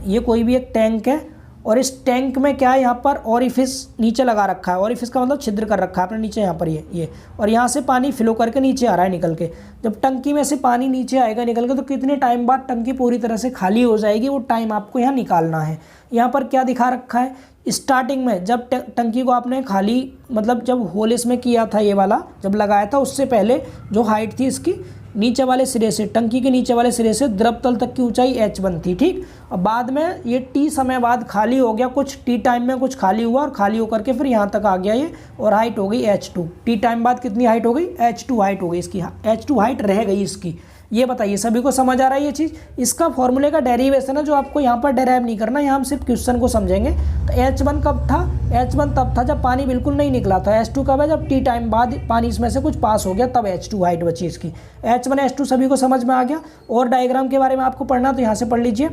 ये कोई भी एक टैंक है, और इस टैंक में क्या है, यहाँ पर ओरिफिस नीचे लगा रखा है, ओरिफिस का मतलब छिद्र कर रखा है आपने नीचे, यहाँ पर ये और यहाँ से पानी फ्लो करके नीचे आ रहा है निकल के। जब टंकी में से पानी नीचे आएगा निकल के तो कितने टाइम बाद टंकी पूरी तरह से खाली हो जाएगी, वो टाइम आपको यहाँ निकालना है। यहाँ पर क्या दिखा रखा है, स्टार्टिंग में जब टंकी को आपने खाली, मतलब जब होल इसमें किया था, ये वाला जब लगाया था, उससे पहले जो हाइट थी इसकी, नीचे वाले सिरे से, टंकी के नीचे वाले सिरे से द्रव तल तक की ऊंचाई h1 थी, ठीक। और बाद में ये t समय बाद खाली हो गया, कुछ t टाइम में कुछ खाली हुआ, और खाली होकर के फिर यहाँ तक आ गया ये, और हाइट हो गई h2। t टाइम बाद कितनी हाइट हो गई, h2 हाइट हो गई इसकी, h2 हाइट रह गई इसकी। ये बताइए सभी को समझ आ रहा है ये चीज़? इसका फॉर्मूले का डेरिवेशन है जो आपको यहाँ पर डेराइव नहीं करना, यहाँ हम सिर्फ क्वेश्चन को समझेंगे। तो h1 कब था? h1 तब था जब पानी बिल्कुल नहीं निकला था। h2 कब है? जब t टाइम बाद पानी इसमें से कुछ पास हो गया, तब h2 हाइट बची इसकी। h1 h2 सभी को समझ में आ गया। और डायग्राम के बारे में आपको पढ़ना तो यहाँ से पढ़ लीजिए।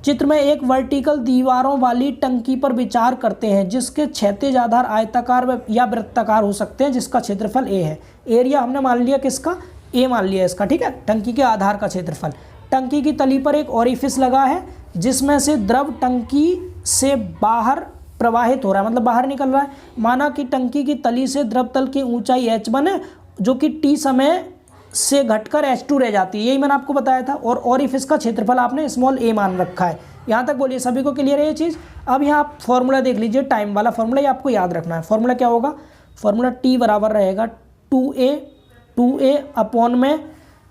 चित्र में एक वर्टिकल दीवारों वाली टंकी पर विचार करते हैं जिसके क्षैतिज आधार आयताकार या वृत्ताकार हो सकते हैं, जिसका क्षेत्रफल a है। एरिया हमने मान लिया किसका, ए मान लिया इसका, ठीक है। टंकी के आधार का क्षेत्रफल। टंकी की तली पर एक ओरिफिस लगा है जिसमें से द्रव टंकी से बाहर प्रवाहित हो रहा है, मतलब बाहर निकल रहा है। माना कि टंकी की तली से द्रव तल की ऊंचाई h1 है, जो कि t समय से घटकर h2 रह जाती है, यही मैंने आपको बताया था। और ओरिफिस का क्षेत्रफल आपने स्मॉल a मान रखा है। यहाँ तक बोलिए सभी को क्लियर है ये चीज़? अब यहाँ आप फॉर्मूला देख लीजिए, टाइम वाला फॉर्मूला, ये आपको याद रखना है। फॉर्मूला क्या होगा? फॉर्मूला t बराबर रहेगा 2a अपॉन में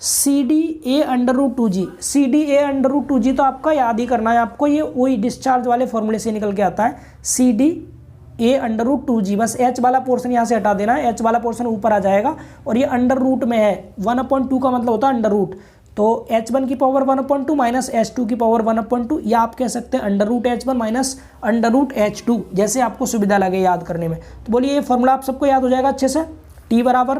CD/√2g। CD/√2g तो आपका याद ही करना है आपको, ये वही डिस्चार्ज वाले फॉर्मूले से निकल के आता है, CD/√2g। बस h वाला पोर्शन यहाँ से हटा देना है, h वाला पोर्शन ऊपर आ जाएगा, और ये अंडर रूट में है। 1/2 का मतलब होता है अंडर रूट, तो h1 की पावर 1/2 माइनस h2 की पावर 1/2, या आप कह सकते हैं √h1 माइनस √h2, जैसे आपको सुविधा लगे याद करने में। तो बोलिए ये फॉर्मूला आप सबको याद हो जाएगा अच्छे से। t बराबर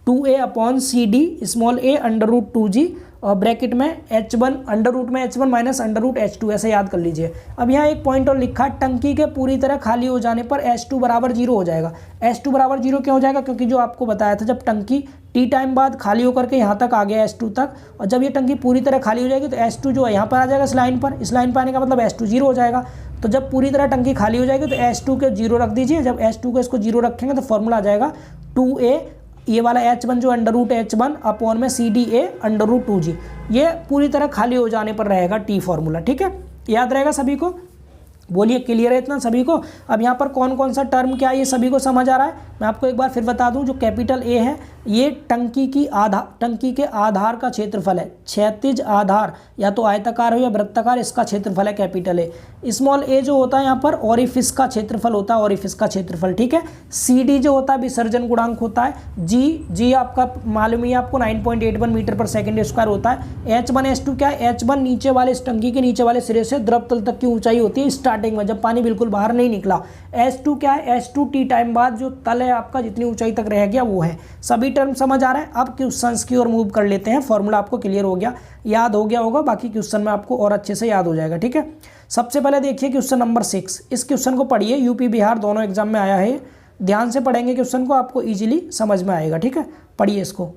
2a upon CD small a/√2g, और ब्रैकेट में h1 अंडर रूट में h1 माइनस √h2, ऐसे याद कर लीजिए। अब यहाँ एक पॉइंट और लिखा, टंकी के पूरी तरह खाली हो जाने पर h2 बराबर 0 हो जाएगा। h2 बराबर 0 क्यों हो जाएगा? क्योंकि जो आपको बताया था, जब टंकी t टाइम बाद खाली होकर के यहाँ तक आ गया h2 तक, और जब ये टंकी पूरी तरह खाली हो जाएगी तो h2 जो है यहाँ पर आ जाएगा इस लाइन पर। इस लाइन पर आने का मतलब h2 0 हो जाएगा। तो जब पूरी तरह टंकी खाली हो जाएगी तो h2 के 0 रख दीजिए। जब h2 को इसको 0 रखेंगे तो फॉर्मूला आ जाएगा 2a, ये वाला h1 जो √h1 अपॉन में CD/√2g। ये पूरी तरह खाली हो जाने पर रहेगा t फॉर्मूला, ठीक है। याद रहेगा सभी को? बोलिए क्लियर है इतना सभी को? अब यहाँ पर कौन कौन सा टर्म क्या है ये सभी को समझ आ रहा है? मैं आपको एक बार फिर बता दूं, जो कैपिटल A है ये टंकी के आधार का क्षेत्रफल है। क्षैतिज आधार या तो आयताकार हो या वृत्ताकार, इसका क्षेत्रफल है कैपिटल A। स्मॉल a जो होता है यहाँ पर ओरिफिस का क्षेत्रफल होता है, ओरिफिस का क्षेत्रफल, ठीक है। CD जो होता है विसर्जन गुणांक होता है। जी आपका मालूम ही है आपको 9.81 मीटर पर सेकेंड स्क्वायर होता है। h1 h2 क्या है? h1 नीचे वाले इस टंकी के नीचे वाले सिरे से द्रव तल तक की ऊंचाई होती है स्टार्टिंग में, जब पानी बिल्कुल बाहर नहीं निकला। h2 क्या है? h2 t टाइम बाद जो तल है आपका जितनी ऊंचाई तक रह गया वो है। सभी टर्म समझ आ रहा है? अब क्वेश्चंस की ओर मूव कर लेते हैं। फॉर्मूला आपको क्लियर हो गया, याद हो गया होगा, बाकी क्वेश्चन में आपको और अच्छे से याद हो जाएगा, ठीक है। सबसे पहले देखिए क्वेश्चन नंबर 6। इस क्वेश्चन को पढ़िए, यूपी बिहार दोनों एग्जाम में आया है। ध्यान से पढ़ेंगे क्वेश्चन को, आपको इजीली समझ में आएगा, ठीक है। पढ़िए इसको,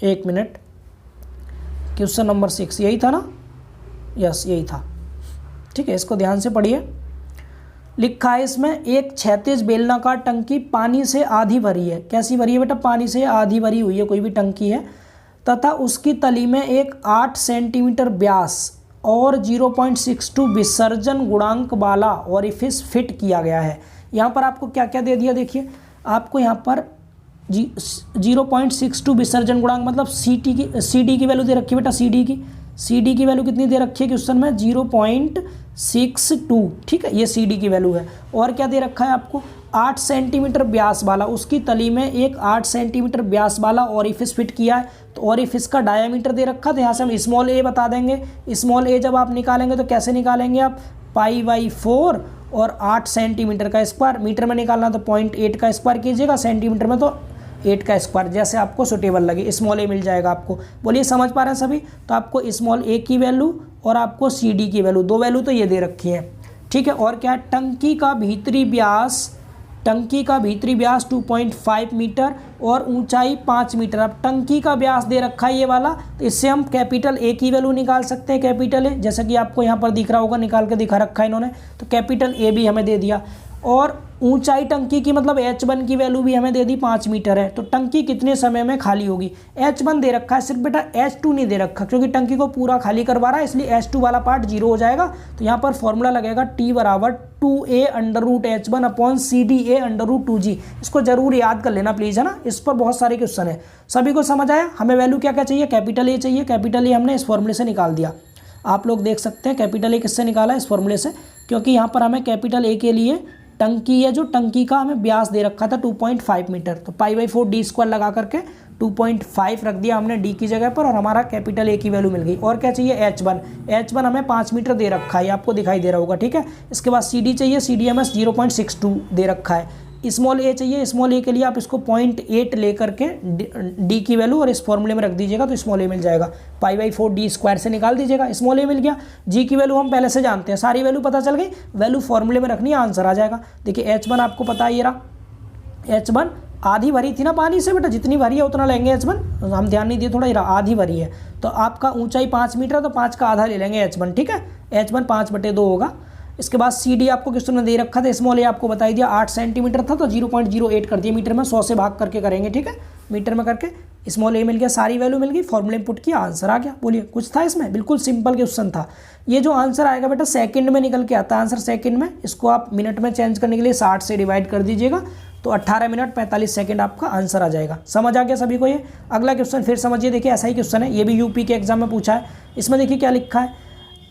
1 मिनट। क्वेश्चन नंबर 6 यही था ना? यस यही था, ठीक है। इसको ध्यान से पढ़िए। लिखा है इसमें एक क्षैतिज बेलनाकार टंकी पानी से आधी भरी है। कैसी भरी है बेटा? पानी से आधी भरी हुई है कोई भी टंकी है, तथा उसकी तली में एक 8 सेंटीमीटर व्यास और 0.62 विसर्जन गुणांक वाला ओरिफिस फिट किया गया है। यहाँ पर आपको क्या क्या दे दिया, देखिए आपको यहाँ पर 0.62 विसर्जन गुणांक मतलब सी डी की वैल्यू दे रखी है बेटा। सी डी की वैल्यू कितनी दे रखी है क्वेश्चन में? 0.62। ठीक है, ये सी डी की वैल्यू है। और क्या दे रखा है आपको? 8 सेंटीमीटर व्यास वाला, उसकी तली में एक 8 सेंटीमीटर व्यास वाला ओरिफिस फिट किया है। तो ओरिफिस का डायामीटर दे रखा था, यहाँ से हम स्मॉल ए बता देंगे। स्मॉल ए जब आप निकालेंगे तो कैसे निकालेंगे आप? π/4 और 8 सेंटीमीटर का स्क्वायर, मीटर में निकालना तो 0.8 का स्क्वायर कीजिएगा, सेंटीमीटर में तो 8 का स्क्वायर, जैसे आपको सुटेबल लगे। स्मॉल ए मिल जाएगा आपको। बोलिए समझ पा रहे हैं सभी? तो आपको स्मॉल ए की वैल्यू और आपको सी डी की वैल्यू, दो वैल्यू तो ये दे रखी है। ठीक है, और क्या? टंकी का भीतरी व्यास 2.5 मीटर और ऊंचाई 5 मीटर। अब टंकी का व्यास दे रखा है ये वाला, तो इससे हम कैपिटल ए की वैल्यू निकाल सकते हैं। कैपिटल ए जैसा कि आपको यहाँ पर दिख रहा होगा, निकाल के दिखा रखा है इन्होंने, तो कैपिटल ए भी हमें दे दिया। और ऊंचाई टंकी की मतलब H1 की वैल्यू भी हमें दे दी 5 मीटर है। तो टंकी कितने समय में खाली होगी? H1 दे रखा है, सिर्फ बेटा H2 नहीं दे रखा, क्योंकि टंकी को पूरा खाली करवा रहा है, इसलिए H2 वाला पार्ट 0 हो जाएगा। तो यहाँ पर फॉर्मूला लगेगा T बराबर 2a√H1/CDA√2g। इसको जरूर याद कर लेना प्लीज़, है ना, इस पर बहुत सारे क्वेश्चन है। सभी को समझ आया? हमें वैल्यू क्या क्या चाहिए? कैपिटल ए चाहिए। कैपिटल ए हमने इस फॉर्मूले से निकाल दिया। आप लोग देख सकते हैं कैपिटल ए किससे निकाला? इस फॉर्मूले से, क्योंकि यहाँ पर हमें कैपिटल ए के लिए टंकी है, जो टंकी का हमें व्यास दे रखा था 2.5 मीटर, तो π/4 d² लगा करके 2.5 रख दिया हमने डी की जगह पर, और हमारा कैपिटल ए की वैल्यू मिल गई। और क्या चाहिए? H1 हमें 5 मीटर दे रखा है, ये आपको दिखाई दे रहा होगा। ठीक है, इसके बाद सी डी चाहिए, सी डी हमें 0.62 दे रखा है। स्मॉल ए चाहिए, स्मॉल ए के लिए आप इसको 0.8 ले करके डी की वैल्यू और इस फॉर्मूले में रख दीजिएगा, तो स्मॉल ए मिल जाएगा। π/4 d² से निकाल दीजिएगा, स्मॉल ए मिल गया। जी की वैल्यू हम पहले से जानते हैं, सारी वैल्यू पता चल गई, वैल्यू फॉर्मूले में रखनी है, आंसर आ जाएगा। देखिए H1 आपको पता है, ये रहा H1 आधी भरी थी ना पानी से बेटा, जितनी भरी है उतना लेंगे H1, हम ध्यान नहीं दिए थोड़ा, ये आधी भरी है। तो आपका ऊंचाई 5 मीटर, तो 5 का आधा ले लेंगे H1। ठीक है, H1 5/2 होगा। इसके बाद सी डी आपको क्वेश्चन में दे रखा था, स्मॉल ए आपको बता दिया 8 सेंटीमीटर था, तो 0.08 कर दिया मीटर में, 100 से भाग करके करेंगे। ठीक है, मीटर में करके स्मॉल ए मिल गया, सारी वैल्यू मिल गई, फॉर्मूले में पुट किया, आंसर आ गया। बोलिए कुछ था इसमें? बिल्कुल सिंपल क्वेश्चन था। ये जो आंसर आएगा बेटा सेकंड में निकल के आता है, आंसर सेकंड में। इसको आप मिनट में चेंज करने के लिए 60 से डिवाइड कर दीजिएगा, तो 18 मिनट 45 सेकंड आपका आंसर आ जाएगा। समझ आ गया सभी को? ये अगला क्वेश्चन फिर समझिए, देखिए ऐसा ही क्वेश्चन है, ये भी यूपी के एग्जाम में पूछा है। इसमें देखिए क्या लिखा है,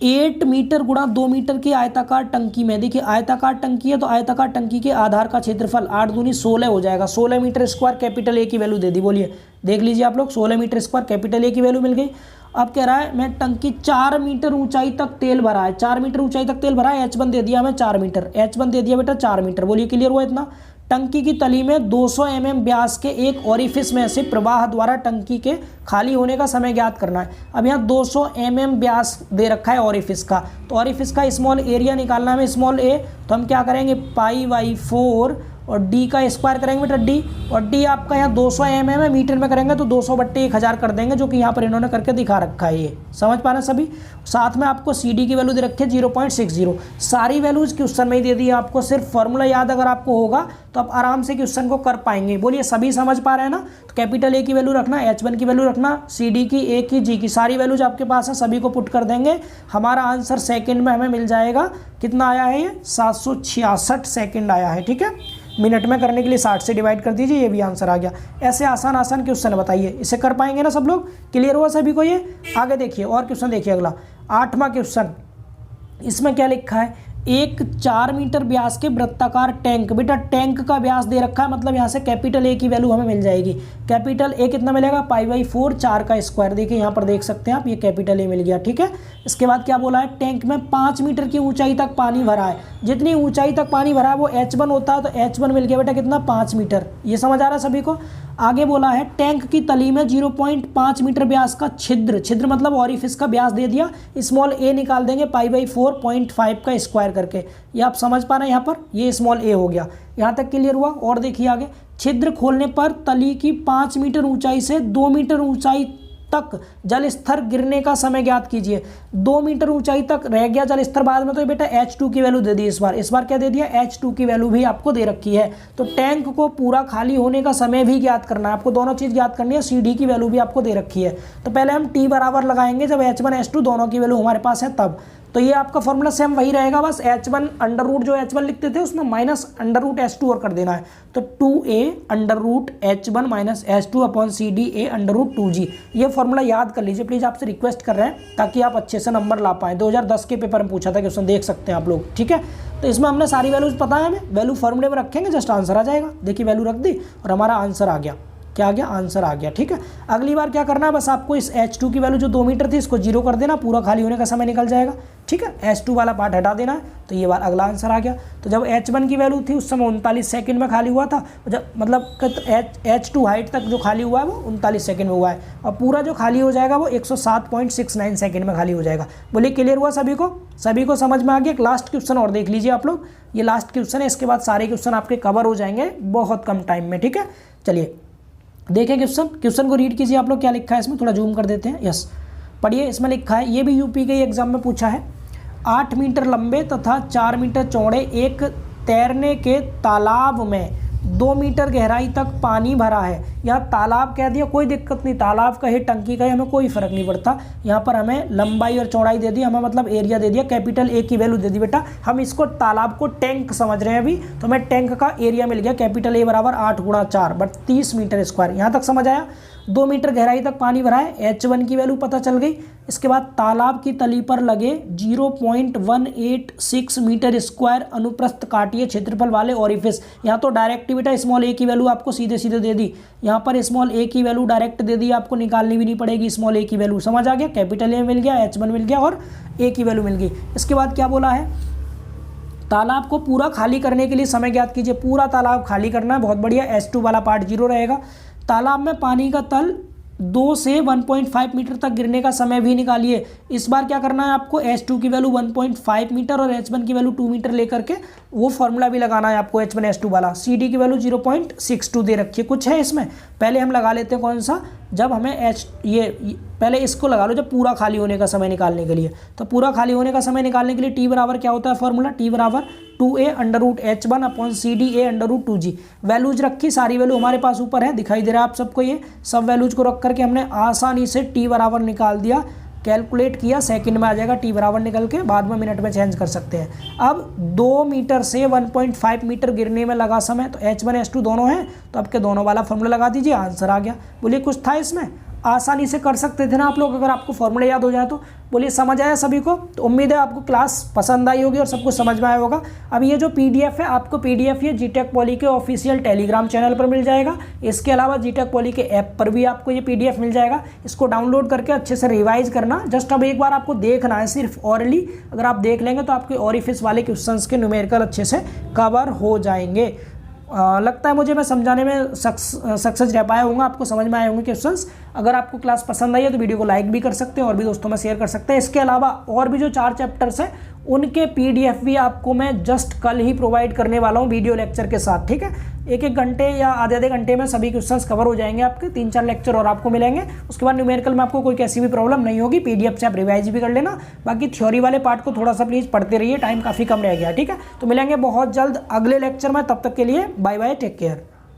8 मीटर गुणा 2 मीटर की आयताकार टंकी में, देखिए आयताकार टंकी है, तो आयताकार टंकी के आधार का क्षेत्रफल 8 दूनी 16 हो जाएगा। 16 मीटर स्क्वायर कैपिटल ए की वैल्यू दे दी। बोलिए देख लीजिए आप लोग, 16 मीटर स्क्वायर कैपिटल ए की वैल्यू मिल गई। अब कह रहा है मैं टंकी 4 मीटर ऊंचाई तक तेल भरा है, 4 मीटर ऊंचाई तक तेल भरा है। H1 दे दिया हमें 4 मीटर, H1 दे दिया बेटा 4 मीटर। बोलिए क्लियर हुआ इतना? टंकी की तली में 200 mm व्यास के एक ओरिफिस में से प्रवाह द्वारा टंकी के खाली होने का समय ज्ञात करना है। अब यहाँ 200 mm व्यास दे रखा है ओरिफिस का, तो ओरिफिस का स्मॉल एरिया निकालना है, स्मॉल ए, तो हम क्या करेंगे π/4 और डी का स्क्वायर करेंगे बेटा डी, और डी आपका यहाँ 200 mm है, मीटर में करेंगे तो 200/1000 कर देंगे, जो कि यहाँ पर इन्होंने करके दिखा रखा है। ये समझ पा रहे हैं सभी? साथ में आपको सी डी की वैल्यू दे रखी है 0.60। सारी वैल्यूज क्वेश्चन में ही दे दी है आपको, सिर्फ फॉर्मूला याद अगर आपको होगा तो आप आराम से क्वेश्चन को कर पाएंगे। बोलिए सभी समझ पा रहे हैं ना? तो कैपिटल ए की वैल्यू रखना, H1 की वैल्यू रखना, सी डी की, ए की, जी की, सारी वैल्यूज आपके पास है, सभी को पुट कर देंगे। हमारा आंसर सेकेंड में हमें मिल जाएगा, कितना आया है ये? 766 सेकेंड आया है। ठीक है, मिनट में करने के लिए 60 से डिवाइड कर दीजिए, ये भी आंसर आ गया। ऐसे आसान आसान क्वेश्चन बताइए, इसे कर पाएंगे ना सब लोग? क्लियर हुआ सभी को ये? आगे देखिए और क्वेश्चन देखिए अगला 8वां क्वेश्चन। इसमें क्या लिखा है, एक 4 मीटर व्यास के वृत्ताकार टैंक, बेटा टैंक का व्यास दे रखा है, मतलब यहाँ से कैपिटल ए की वैल्यू हमें मिल जाएगी। कैपिटल ए कितना मिलेगा? π/4 4 का स्क्वायर, देखिए यहाँ पर देख सकते हैं आप, ये कैपिटल ए मिल गया। ठीक है, इसके बाद क्या बोला है, टैंक में 5 मीटर की ऊंचाई तक पानी भरा है। जितनी ऊंचाई तक पानी भरा है वो H1 होता है, तो H1 मिल गया बेटा कितना? 5 मीटर। ये समझ आ रहा है सभी को? आगे बोला है टैंक की तली में 0.5 मीटर व्यास का छिद्र, छिद्र मतलब ओरिफिस का व्यास दे दिया, स्मॉल ए निकाल देंगे π/4 0.5 का स्क्वायर करके। ये आप समझ पा रहे हैं यहाँ पर? ये स्मॉल ए हो गया, यहाँ तक क्लियर हुआ? और देखिए आगे, छिद्र खोलने पर तली की 5 मीटर ऊंचाई से 2 मीटर ऊंचाई तक जल स्तर गिरने का समय ज्ञात कीजिए। 2 मीटर ऊंचाई तक रह गया जल स्तर बाद में, तो बेटा H2 की वैल्यू दे दी। इस बार क्या दे दिया, H2 की वैल्यू भी आपको दे रखी है। तो टैंक को पूरा खाली होने का समय भी ज्ञात करना है आपको, दोनों चीज़ ज्ञात करनी है। CD की वैल्यू भी आपको दे रखी है। तो पहले हम T बराबर लगाएंगे जब H1 H2 दोनों की वैल्यू हमारे पास है तब। तो ये आपका फॉर्मूला सेम वही रहेगा, बस H1 अंडर रूट जो H1 लिखते थे उसमें माइनस अंडर रूट H2 और कर देना है। तो 2a under root H1 minus H2 upon CD a under root 2g। ये फॉर्मूला याद कर लीजिए प्लीज़, आपसे रिक्वेस्ट कर रहे हैं ताकि आप अच्छे से नंबर ला पाएँ। 2010 के पेपर में पूछा था क्वेश्चन, देख सकते हैं आप लोग, ठीक है। तो इसमें हमने सारी वैल्यूज पता है, हमें वैल्यू फॉर्मूले में रखेंगे, जस्ट आंसर आ जाएगा। देखिए वैल्यू रख दी और हमारा आंसर आ गया। क्या आ गया, आंसर आ गया, ठीक है। अगली बार क्या करना है, बस आपको इस H2 की वैल्यू जो 2 मीटर थी इसको 0 कर देना, पूरा खाली होने का समय निकल जाएगा, ठीक है। H2 वाला पार्ट हटा देना है, तो ये बार अगला आंसर आ गया। तो जब H1 की वैल्यू थी उस समय 39 सेकंड में खाली हुआ था, जब मतलब H2 हाइट तक जो खाली हुआ है वो 39 सेकंड में हुआ है, और पूरा जो खाली हो जाएगा वो 107.69 सेकंड में खाली हो जाएगा। बोलिए क्लियर हुआ सभी को, सभी को समझ में आ गया। एक लास्ट क्वेश्चन और देख लीजिए आप लोग, ये लास्ट क्वेश्चन है, इसके बाद सारे क्वेश्चन आपके कवर हो जाएंगे बहुत कम टाइम में, ठीक है। चलिए देखें क्वेश्चन को रीड कीजिए आप लोग, क्या लिखा है इसमें, थोड़ा जूम कर देते हैं। यस पढ़िए, इसमें लिखा है, ये भी यूपी के एग्जाम में पूछा है। 8 मीटर लंबे तथा 4 मीटर चौड़े एक तैरने के तालाब में 2 मीटर गहराई तक पानी भरा है। यह तालाब कह दिया, कोई दिक्कत नहीं, तालाब कहे टंकी कहे हमें कोई फर्क नहीं पड़ता। यहाँ पर हमें लंबाई और चौड़ाई दे दी, हमें मतलब एरिया दे दिया, कैपिटल A की वैल्यू दे दी। बेटा हम इसको तालाब को टैंक समझ रहे हैं अभी, तो हमें टैंक का एरिया मिल गया, कैपिटल A बराबर 8 गुणा 4 बट 30 मीटर स्क्वायर। यहाँ तक समझ आया। 2 मीटर गहराई तक पानी भरा है, H1 की वैल्यू पता चल गई। इसके बाद तालाब की तली पर लगे 0.186 मीटर स्क्वायर अनुप्रस्थ काटिए क्षेत्रफल वाले ओरिफिस। यहाँ तो डायरेक्ट बेटा स्मॉल a की वैल्यू आपको सीधे सीधे दे दी, यहाँ पर स्मॉल a की वैल्यू डायरेक्ट दे दी, आपको निकालनी भी नहीं पड़ेगी। स्मॉल a की वैल्यू समझ आ गया, कैपिटल A मिल गया, H1 मिल गया और a की वैल्यू मिल गई। इसके बाद क्या बोला है, तालाब को पूरा खाली करने के लिए समय ज्ञात कीजिए। पूरा तालाब खाली करना है, बहुत बढ़िया। H2 वाला पार्ट 0 रहेगा। तालाब में पानी का तल 2 से 1.5 मीटर तक गिरने का समय भी निकालिए। इस बार क्या करना है आपको, H2 की वैल्यू 1.5 मीटर और H1 की वैल्यू 2 मीटर लेकर के वो फॉर्मूला भी लगाना है आपको, H1 H2 वाला। CD की वैल्यू 0.62 दे रखी है, कुछ है इसमें। पहले हम लगा लेते हैं कौन सा, जब हमें पहले इसको लगा लो जब पूरा खाली होने का समय निकालने के लिए। तो पूरा खाली होने का समय निकालने के लिए T बराबर क्या होता है फॉर्मूला, T बराबर 2a under root H1 upon CD a under root 2g। Values रखी, सारी वैल्यू हमारे पास ऊपर है, दिखाई दे रहा है आप सबको। ये सब वैल्यूज को रख करके हमने आसानी से T बराबर निकाल दिया, कैलकुलेट किया, सेकंड में आ जाएगा T बराबर निकल के, बाद में मिनट में चेंज कर सकते हैं। अब 2 मीटर से 1.5 मीटर गिरने में लगा समय, तो H1 H2 दोनों हैं, तो आपके दोनों वाला फॉर्मूला लगा दीजिए, आंसर आ गया। बोलिए कुछ था इसमें, आसानी से कर सकते थे ना आप लोग, अगर आपको फॉर्मूला याद हो जाए तो। बोलिए समझ आया सभी को, तो उम्मीद है आपको क्लास पसंद आई होगी और सब कुछ समझ में आया होगा। अब ये जो PDF है, आपको PDF ये जीटेक पॉली के ऑफिशियल टेलीग्राम चैनल पर मिल जाएगा। इसके अलावा जीटेक पॉली के ऐप पर भी आपको ये PDF मिल जाएगा। इसको डाउनलोड करके अच्छे से रिवाइज करना, जस्ट अब एक बार आपको देखना है सिर्फ ऑरली। अगर आप देख लेंगे तो आपके ओरिफिस वाले क्वेश्चंस के न्यूमेरिकल अच्छे से कवर हो जाएंगे। लगता है मुझे मैं समझाने में सक्सेस रह पाया हूँ, आपको समझ में आए होंगे क्वेश्चंस। अगर आपको क्लास पसंद आई है तो वीडियो को लाइक भी कर सकते हैं और भी दोस्तों में शेयर कर सकते हैं। इसके अलावा और भी जो 4 चैप्टर्स हैं उनके PDF भी आपको मैं जस्ट कल ही प्रोवाइड करने वाला हूँ वीडियो लेक्चर के साथ, ठीक है। 1-1 घंटे या आधे घंटे में सभी क्वेश्चंस कवर हो जाएंगे आपके, 3-4 लेक्चर और आपको मिलेंगे। उसके बाद न्यूमेरिकल में आपको कोई कैसी भी प्रॉब्लम नहीं होगी, PDF से आप रिवाइज भी कर लेना। बाकी थ्योरी वाले पार्ट को थोड़ा सा प्लीज़ पढ़ते रहिए, टाइम काफ़ी कम रह गया, ठीक है। तो मिलेंगे बहुत जल्द अगले लेक्चर में, तब तक के लिए बाय बाय, टेक केयर।